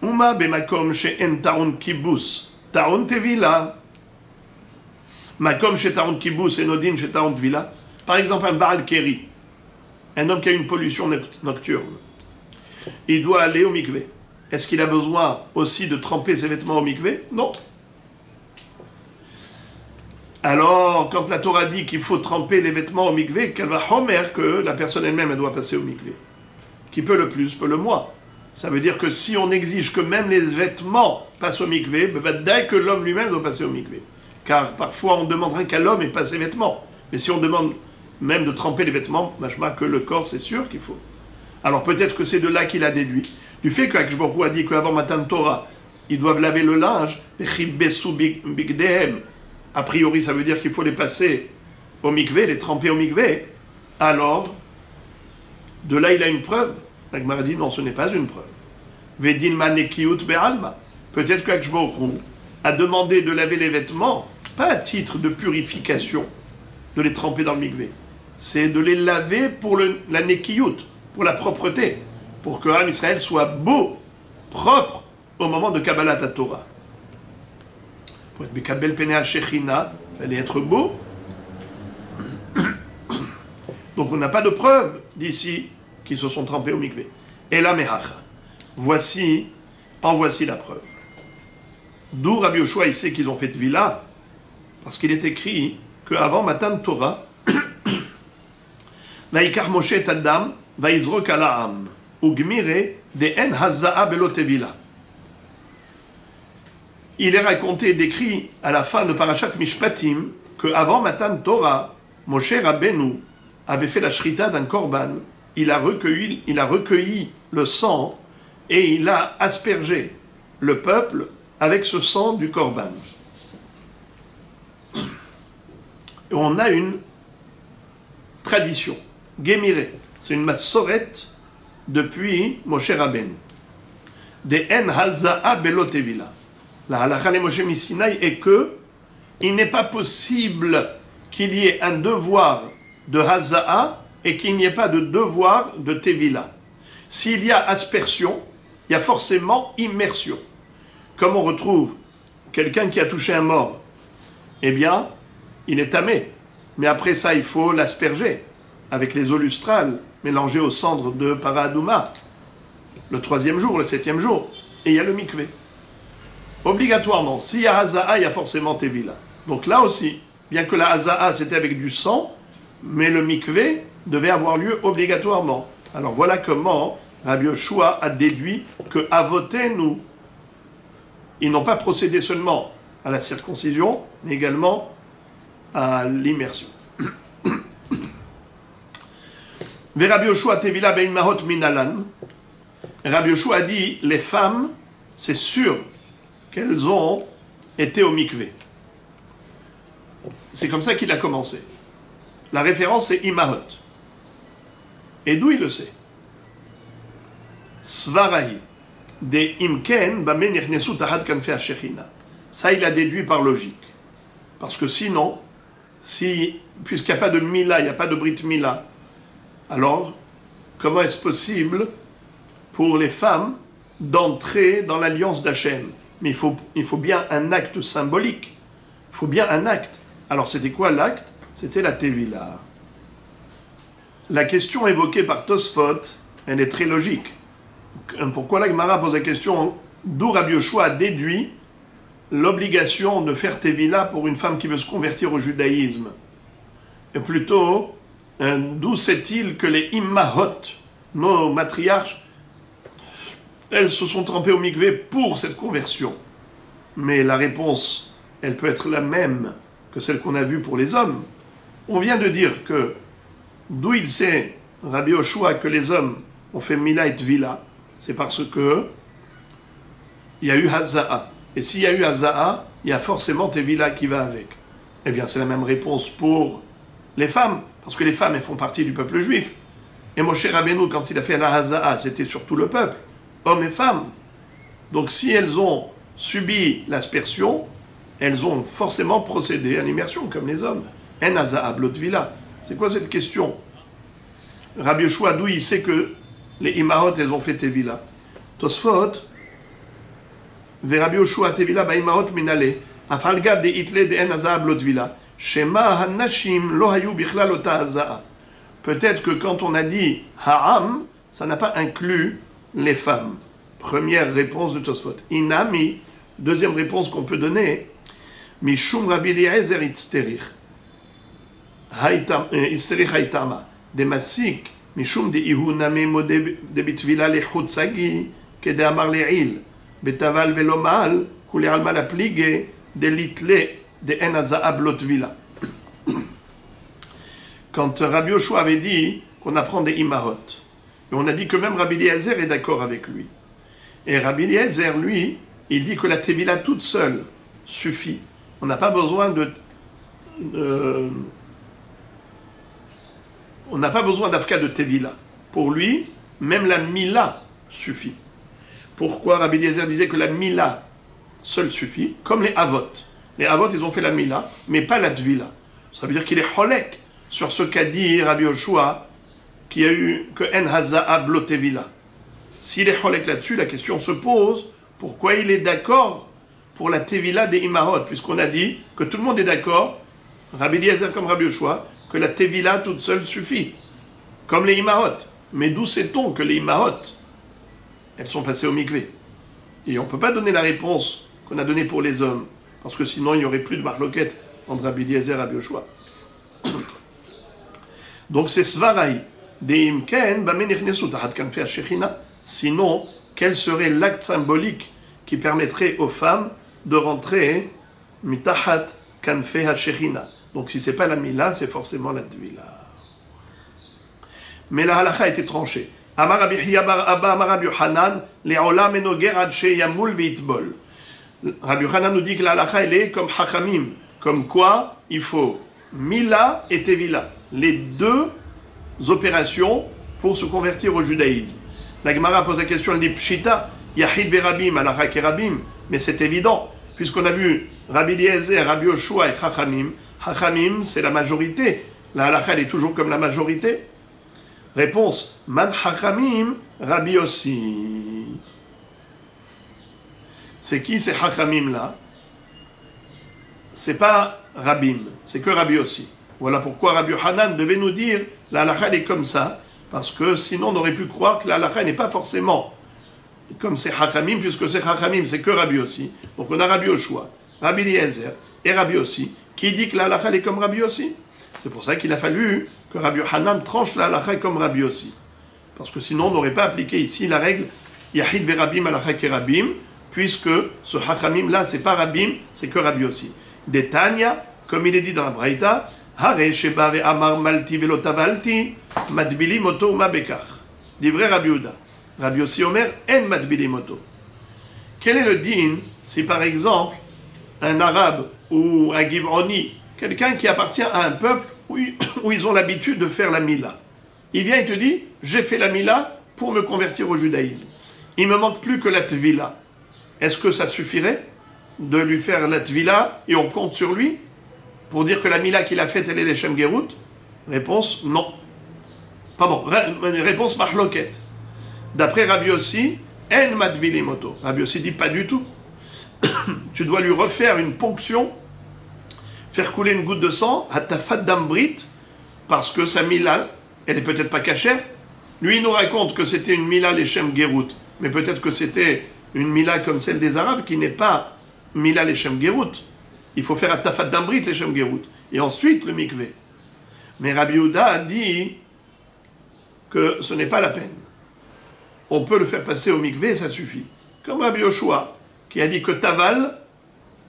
Uma bemakom she'en ta'un kibus, ta'un tevila. Makom she'ta'un kibus enodin she'ta'un tevila. Par exemple, un Baal Keri, un homme qui a une pollution nocturne, il doit aller au mikvé. Est-ce qu'il a besoin aussi de tremper ses vêtements au mikvé? Non. Alors, quand la Torah dit qu'il faut tremper les vêtements au mikvé, qu'elle va homer que la personne elle-même, elle doit passer au mikvé. Qui peut le plus, peut le moins. Ça veut dire que si on exige que même les vêtements passent au mikvé, dès que l'homme lui-même doit passer au mikvé. car parfois on demanderait qu'à l'homme et pas ses vêtements. Mais si on demande même de tremper les vêtements, machma que le corps, c'est sûr qu'il faut. Alors peut-être que c'est de là qu'il a déduit. Du fait qu'Akshborou a dit qu'avant Matan Torah, ils doivent laver le linge, a priori ça veut dire qu'il faut les passer au mikvé, les tremper au mikvé. Alors, de là il a une preuve. La Gemara dit non, ce n'est pas une preuve. Vedin manekiyut be'alma. Peut-être qu'Akshborou a demandé de laver les vêtements, pas à titre de purification, de les tremper dans le mikvé. C'est de les laver pour la nekiyut, pour la propreté, pour que Am Israël soit beau, propre, au moment de Kabbalat Torah. Pour être Bekabel Pene al-Shechina, il fallait être beau. Donc on n'a pas de preuve d'ici qu'ils se sont trempés au mikvé. Et la mehacha. En voici la preuve. D'où Rabbi Yoshua, il sait qu'ils ont fait Tvila, parce qu'il est écrit qu'avant Matan Torah, Vaikar Moshe et Adam, Vaizrok ala'am, Ugmire de en haza'a belo tevila. Il est raconté, décrit à la fin de Parashat Mishpatim, qu'avant Matan Torah, Moshe Rabbeinu avait fait la shrita d'un korban, il a recueilli le sang et il a aspergé le peuple avec ce sang du korban. Et on a une tradition, Gémiré, c'est une massorette depuis Moshe Rabbeinu. De en haza'a belo tevila. La halakha de Moshe Misinaï est que il n'est pas possible qu'il y ait un devoir de haza'a et qu'il n'y ait pas de devoir de tevila. S'il y a aspersion, il y a forcément immersion. Comme on retrouve quelqu'un qui a touché un mort, eh bien, il est tamé. Mais après ça, il faut l'asperger avec les eaux lustrales mélangées aux cendres de Paradouma, le 3e jour, le 7e jour. Et il y a le mikvé. Obligatoirement, s'il y a haza'a, il y a forcément tevila. Donc là aussi, bien que la haza'a c'était avec du sang, mais le mikvé devait avoir lieu obligatoirement. Alors voilà comment Rabbi Yoshua a déduit que Avotenu, ils n'ont pas procédé seulement à la circoncision, mais également à l'immersion. Ve Rabbi Yoshua tevila bein mahot minalan. Rabbi Yoshua a dit, les femmes, c'est sûr qu'elles ont été au mikvé. C'est comme ça qu'il a commencé. La référence c'est Imahot. Et d'où il le sait? Svarahi. De imken bamen nichnesu tahat kanfei hashechina. Ça il a déduit par logique. Parce que sinon, puisqu'il n'y a pas de mila, il n'y a pas de brit mila, alors comment est-ce possible pour les femmes d'entrer dans l'alliance d'Hachem? Mais il faut bien un acte symbolique. Il faut bien un acte. Alors c'était quoi l'acte? C'était la Tevila. La question évoquée par Tosfot, elle est très logique. Pourquoi la Gemara pose la question d'où Rabbi Yoshua a déduit l'obligation de faire Tevila pour une femme qui veut se convertir au judaïsme? Et plutôt, d'où sait-il que les Immahot, nos matriarches, elles se sont trempées au mikvé pour cette conversion? Mais la réponse, elle peut être la même que celle qu'on a vue pour les hommes. On vient de dire que d'où il sait, Rabbi Yoshua, que les hommes ont fait Mila et Tvila, c'est parce que il y a eu Haza'a. Et s'il y a eu Haza'a, il y a forcément Tevila qui va avec. Eh bien, c'est la même réponse pour les femmes, parce que les femmes, elles font partie du peuple juif. Et Moshe Rabbeinu, quand il a fait la Haza'a, c'était sur tout le peuple, hommes et femmes. Donc si elles ont subi l'aspersion, elles ont forcément procédé à l'immersion, comme les hommes. En Haza'a Blotvila. C'est quoi cette question? Rabbi Yoshua, d'où il sait que les Imahot, elles ont fait Tevila? Tosfot, Ve Rabbi Yoshua Tevila ba Imahot minale, afalga de itle de en Haza'a Blotvila, Shema hanashim lo hayu bichlal ota Haza'a. Peut-être que quand on a dit Ha'am, ça n'a pas inclus les femmes. Première réponse de Tosfot. Inami, deuxième réponse qu'on peut donner, Mishum Rabbi Eliezer itzterich. Itzterich haitama. De masik, Mishum de ihuname mode de bitvila lechutzagi, que de amar le'il. Betaval velomal, kule alma la plige, de litle de en haza'ab lo tvila. Quand Rabbi Yoshua avait dit qu'on apprend des imahot, et on a dit que même Rabbi Eliezer est d'accord avec lui. Et Rabbi Eliezer, lui, il dit que la tevila toute seule suffit. On n'a pas besoin on n'a pas besoin d'afka de tevila. Pour lui, même la mila suffit. Pourquoi Rabbi Eliezer disait que la mila seule suffit? Comme les avot. Les avot, ils ont fait la mila, mais pas la tvila. Ça veut dire qu'il est cholek sur ce qu'a dit Rabbi Yoshua, qu'il y a eu que en haza'ab lo tevila. S'il est cholek là-dessus, la question se pose, pourquoi il est d'accord pour la tevila des imahot, puisqu'on a dit que tout le monde est d'accord, Rabbi Eliezer comme Rabbi Yoshua, que la tevila toute seule suffit, comme les imahot. Mais d'où sait-on que les imahot, elles sont passées au mikvé? Et on ne peut pas donner la réponse qu'on a donnée pour les hommes, parce que sinon il n'y aurait plus de marloquette entre Rabbi Eliezer et Rabbi Yoshua. Donc c'est Svaraï. Sinon, quel serait l'acte symbolique qui permettrait aux femmes de rentrer mitahat kanfe hashechina? Donc si c'est pas la mila, c'est forcément la tvila. Mais la halakha a été tranchée. Amar Rabbi Hiya bar Abba Amar Rabbi Yochanan le'olam enoger ad sheyamul ve'itbol. Rabbi Yochanan nous dit que la halakha elle est comme hachamim, comme quoi il faut mila et tevila, les deux opérations pour se convertir au judaïsme. La Gemara pose la question, elle dit pshita yahid verabim halakha kerabim, mais c'est évident puisqu'on a vu Rabbi Eliezer, Rabbi Yoshua et Chachamim. Chachamim, c'est la majorité. La halakha, elle est toujours comme la majorité. Réponse, man Chachamim, Rabbi aussi. C'est qui ces Chachamim là? C'est pas Rabbim, c'est que Rabbi aussi. Voilà pourquoi Rabbi Yochanan devait nous dire la halakha elle est comme ça, parce que sinon on aurait pu croire que la halakha n'est pas forcément comme c'est Chachamim, puisque c'est Chachamim, c'est que Rabbi aussi. Donc on a Rabbi Yoshua, Rabbi Eliezer et Rabbi aussi, qui dit que la halakha est comme Rabbi aussi. C'est pour ça qu'il a fallu que Rabbi Yochanan tranche la halakha comme Rabbi aussi. Parce que sinon on n'aurait pas appliqué ici la règle Yahid verabim halakha kerabim, puisque ce Chachamim là c'est pas Rabbim, c'est que Rabbi aussi. Detanya, comme il est dit dans la Braïta, Hare sheba ve'amar malti velo tavalti, madbili moto ma bekach. Dit vrai Rabbi Yehuda. Rabbi Yossi Omer, en madbili moto. Quel est le din si par exemple un arabe ou un Givroni, quelqu'un qui appartient à un peuple où ils ont l'habitude de faire la mila, il vient et te dit, j'ai fait la mila pour me convertir au judaïsme. Il ne me manque plus que la tvila. Est-ce que ça suffirait de lui faire la tvila et on compte sur lui pour dire que la mila qu'il a faite, elle est les Shem Gerut? Réponse, non. Pardon, réponse mahloket. D'après Rabbi Yossi, en madbili moto. Rabbi Yossi dit pas du tout. Tu dois lui refaire une ponction, faire couler une goutte de sang, à ta faddam brit, parce que sa mila, elle est peut-être pas cachère. Lui, il nous raconte que c'était une mila les Shem Gerut, mais peut-être que c'était une mila comme celle des Arabes, qui n'est pas mila les Shem Gerut. Il faut faire à ta faddam brit les Shem Gerut, et ensuite le mikvé. Mais Rabbi Yehuda a dit que ce n'est pas la peine. On peut le faire passer au mikvé, ça suffit. Comme Rabbi Yoshua, qui a dit que Taval,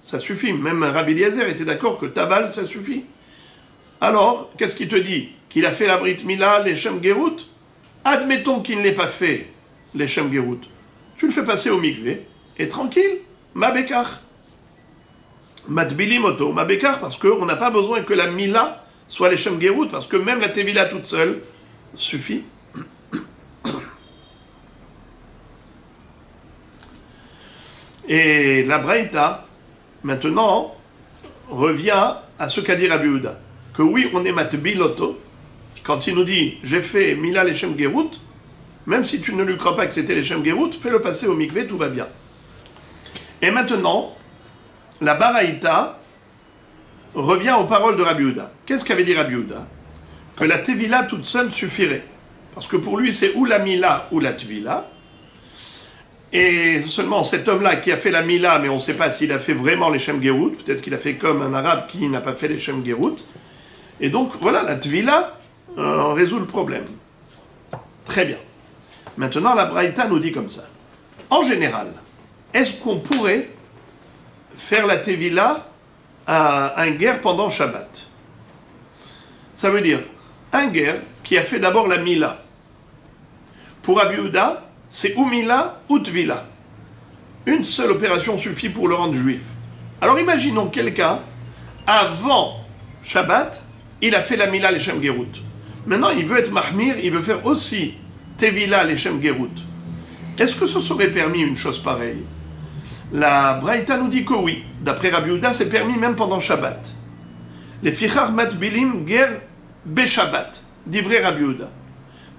ça suffit. Même Rabbi Eliezer était d'accord que Taval, ça suffit. Alors, qu'est-ce qu'il te dit? Qu'il a fait la Brit Mila, les Shem Gerut? Admettons qu'il ne l'ait pas fait, les Shem Gerut. Tu le fais passer au mikvé, et tranquille, ma bekar. Matbili moto, ma bekar, parce qu'on n'a pas besoin que la Mila soit les Shem Gerut, parce que même la Tevila toute seule suffit. Et la Braïta, maintenant, revient à ce qu'a dit Rabbi Yehuda. Que oui, on est matbiloto. Quand il nous dit, j'ai fait Mila les Shem Gerut, même si tu ne lui crois pas que c'était les Shem Gerut, fais-le passer au mikvé, tout va bien. Et maintenant, la Baraïta revient aux paroles de Rabbi Yehuda. Qu'est-ce qu'avait dit Rabbi Yehuda? Que la Tevila toute seule suffirait. Parce que pour lui, c'est ou la Mila ou la Tvila. Et seulement cet homme-là qui a fait la Mila, mais on ne sait pas s'il a fait vraiment les Shem Gerut, peut-être qu'il a fait comme un arabe qui n'a pas fait les Shem Gerut. Et donc voilà, la Tvila résout le problème. Très bien. Maintenant, la Braïta nous dit comme ça. En général, est-ce qu'on pourrait faire la Tevila un guerre pendant Shabbat. Ça veut dire un guerre qui a fait d'abord la Mila. Pour Rabbi Yehuda, c'est ou Mila ou Tvila. Une seule opération suffit pour le rendre juif. Alors imaginons quelqu'un, avant Shabbat, il a fait la Mila Leshem Gerut. Maintenant, il veut être Mahmir, il veut faire aussi Tevila Leshem Gerut. Est-ce que ce serait permis une chose pareille? La Braïta nous dit que oui. D'après Rabbi Yehuda, c'est permis même pendant Shabbat. Les Fichar Matbilim Ger Beshabbat, dit vrai Rabbi Yehuda.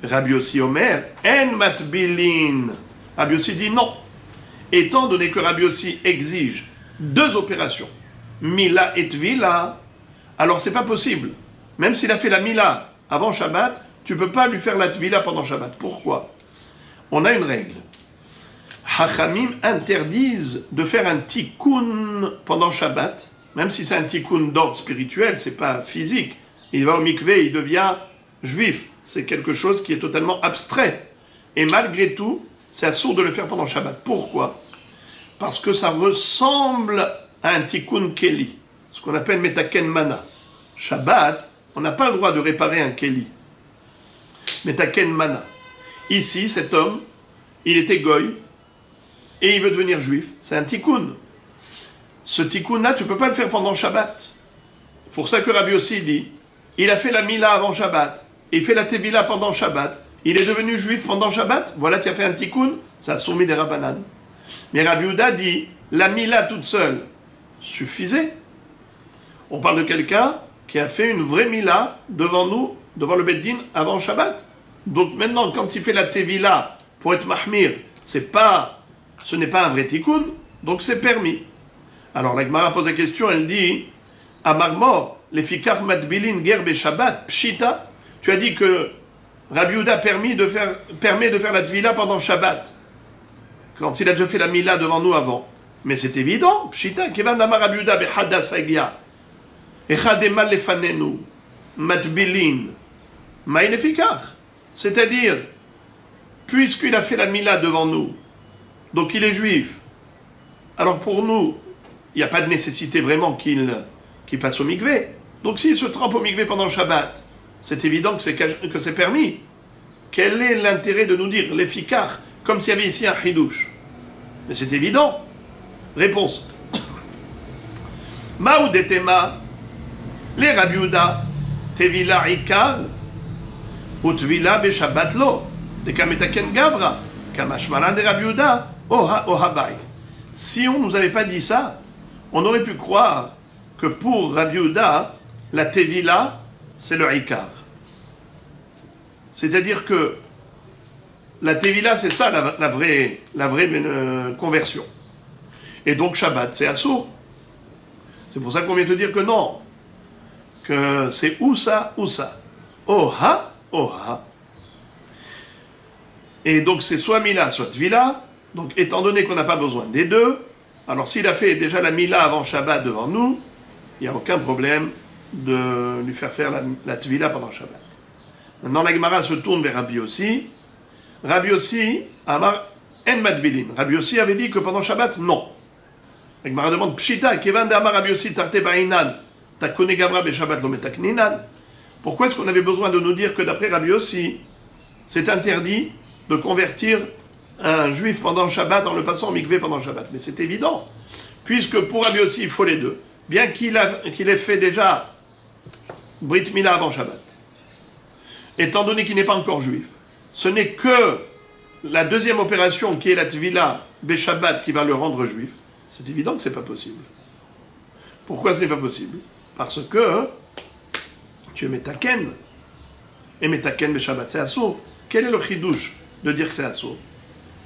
Rabbi Yossi Omer, En Matbilin. Rabbi Yossi dit non. Étant donné que Rabbi Yossi exige deux opérations, Mila et Tvila, alors c'est pas possible. Même s'il a fait la Mila avant Shabbat, tu peux pas lui faire la Tvila pendant Shabbat. Pourquoi? On a une règle. Hachamim interdisent de faire un tikkun pendant Shabbat, même si c'est un tikkun d'ordre spirituel, c'est pas physique. Il va au mikvé, il devient juif. C'est quelque chose qui est totalement abstrait. Et malgré tout, c'est assourd de le faire pendant Shabbat. Pourquoi? Parce que ça ressemble à un tikkun keli, ce qu'on appelle metaken mana. Shabbat, on n'a pas le droit de réparer un keli. Metaken mana. Ici, cet homme, il était goy, et il veut devenir juif. C'est un tikkun. Ce tikkun-là, tu ne peux pas le faire pendant Shabbat. C'est pour ça que Rabbi Yossi dit, il a fait la Mila avant Shabbat, il fait la Tevila pendant Shabbat, il est devenu juif pendant Shabbat, voilà, tu as fait un tikkun, ça a soumis des Rabbanan. Mais Rabbi Yehuda dit, la Mila toute seule suffisait. On parle de quelqu'un qui a fait une vraie Mila devant nous, devant le Beddin, avant Shabbat. Donc maintenant, quand il fait la Tevila pour être Mahmir, ce n'est pas un vrai tikkun, donc c'est permis. Alors la Gemara pose la question, elle dit, à Marmor, les fikar matbilin gerbe Shabbat, pshita, tu as dit que Rabbi Yehuda permet de faire la Tvila pendant Shabbat, quand il a déjà fait la Mila devant nous avant. Mais c'est évident, pshita, kevan damar Rabbi Yehuda behada sagia, echademal lefanenu, matbilin, maïne fikar. C'est-à-dire, puisqu'il a fait la Mila devant nous, donc il est juif, alors pour nous, il n'y a pas de nécessité vraiment qu'il passe au mikvé. Donc s'il se trempe au mikvé pendant le Shabbat, c'est évident que c'est permis. Quel est l'intérêt de nous dire les fikar, comme s'il y avait ici un chidouche? Mais c'est évident. Réponse. Maou detema, les Rabbi Yehuda, tevila ikar, ou tvila be Shabbat lo, de kametaken gavra, kamashmalan de Rabbi Yehuda, oha bai. Si on ne nous avait pas dit ça, on aurait pu croire que pour Rabbi Yehuda, la Tevila, c'est le Ikar. C'est-à-dire que la Tevila, c'est ça la vraie conversion. Et donc Shabbat, c'est assourd. C'est pour ça qu'on vient te dire que non, que c'est ou ça, ou ça. Oha, oha. Et donc c'est soit Mila, soit Tvila. Donc étant donné qu'on n'a pas besoin des deux, alors s'il a fait déjà la Mila avant Shabbat devant nous, il n'y a aucun problème de lui faire la Tvila pendant Shabbat. Maintenant la Gemara se tourne vers Rabbi Yossi. Rabbi Yossi, Amar En Matbilin. Rabbi Yossi avait dit que pendant Shabbat, non. La Gemara demande, Pshita, Kevan de Amar Rabbi Yossi, Tarte Ba'inan, Takone Gavra Be Shabbat Lo Metakninan. Pourquoi est-ce qu'on avait besoin de nous dire que d'après Rabbi Yossi, c'est interdit de convertir un juif pendant le Shabbat en le passant au mikvé pendant le Shabbat? Mais c'est évident, puisque pour Rabbi Yossi, il faut les deux. Bien qu'il ait fait déjà Brit Mila avant Shabbat, étant donné qu'il n'est pas encore juif, ce n'est que la deuxième opération qui est la Tvila Be Shabbat qui va le rendre juif. C'est évident que ce n'est pas possible. Pourquoi ce n'est pas possible? Parce que tu es Metaken, et Metaken Be Shabbat, c'est assourd. Quel est le chidouche de dire que c'est assourd?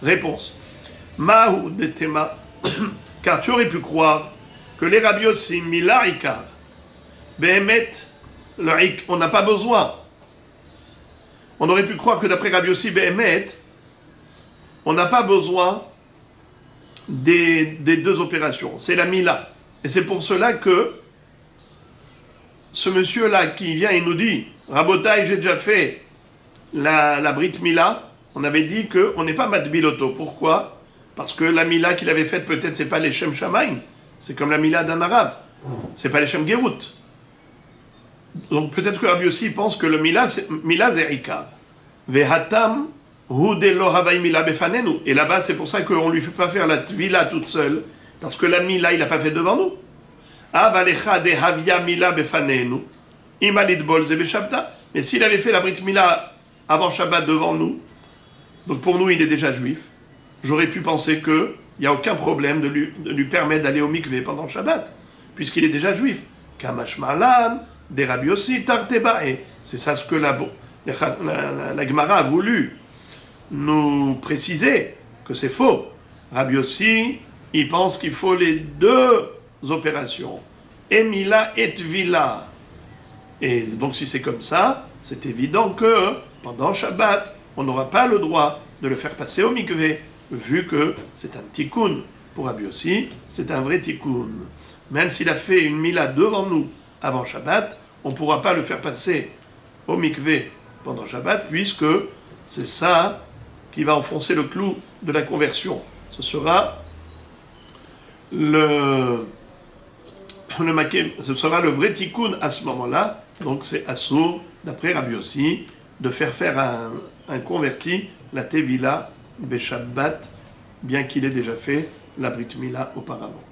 Réponse. Mahu de Tema, car tu aurais pu croire que les Rabbi Yossi Mila Ikar, Behemet, on n'a pas besoin. On aurait pu croire que d'après Rabbi Yossi Behemet, on n'a pas besoin des deux opérations. C'est la Mila. Et c'est pour cela que ce monsieur-là qui vient et nous dit, Rabotai, j'ai déjà fait la Brit Mila, on avait dit qu'on n'est pas Matbiloto. Pourquoi? Parce que la Mila qu'il avait faite, peut-être, c'est pas les Shem Shamaim. C'est comme la Mila d'un arabe. C'est pas les Shem Gerut. Donc peut-être que Rabbi aussi pense que le Mila c'est Ikav. Vehatam hu de lo havai Mila befanenu. Et là-bas, c'est pour ça qu'on ne lui fait pas faire la Tvila toute seule. Parce que la Mila, il n'a pas fait devant nous. Avalecha de havia Mila befanenu. Imalid bol ze beshabta. Mais s'il avait fait la Brit Mila avant Shabbat devant nous, donc pour nous, il est déjà juif, j'aurais pu penser qu'il n'y a aucun problème de lui permettre d'aller au mikvé pendant Shabbat, puisqu'il est déjà juif. Kamash malan, des Rabbi aussi, tartebae. C'est ça ce que la Gemara a voulu nous préciser, que c'est faux. Rabbi aussi, il pense qu'il faut les deux opérations. Emila et Tvila. Et donc si c'est comme ça, c'est évident que pendant Shabbat, on n'aura pas le droit de le faire passer au mikvé, vu que c'est un tikkun. Pour Rabbi aussi, c'est un vrai tikkun. Même s'il a fait une mila devant nous avant Shabbat, on ne pourra pas le faire passer au mikvé pendant Shabbat, puisque c'est ça qui va enfoncer le clou de la conversion. Ce sera le vrai tikkun à ce moment-là. Donc c'est assour, d'après Rabbi aussi, de faire à un converti la tevila beshabbat, bien qu'il ait déjà fait la brit mila auparavant.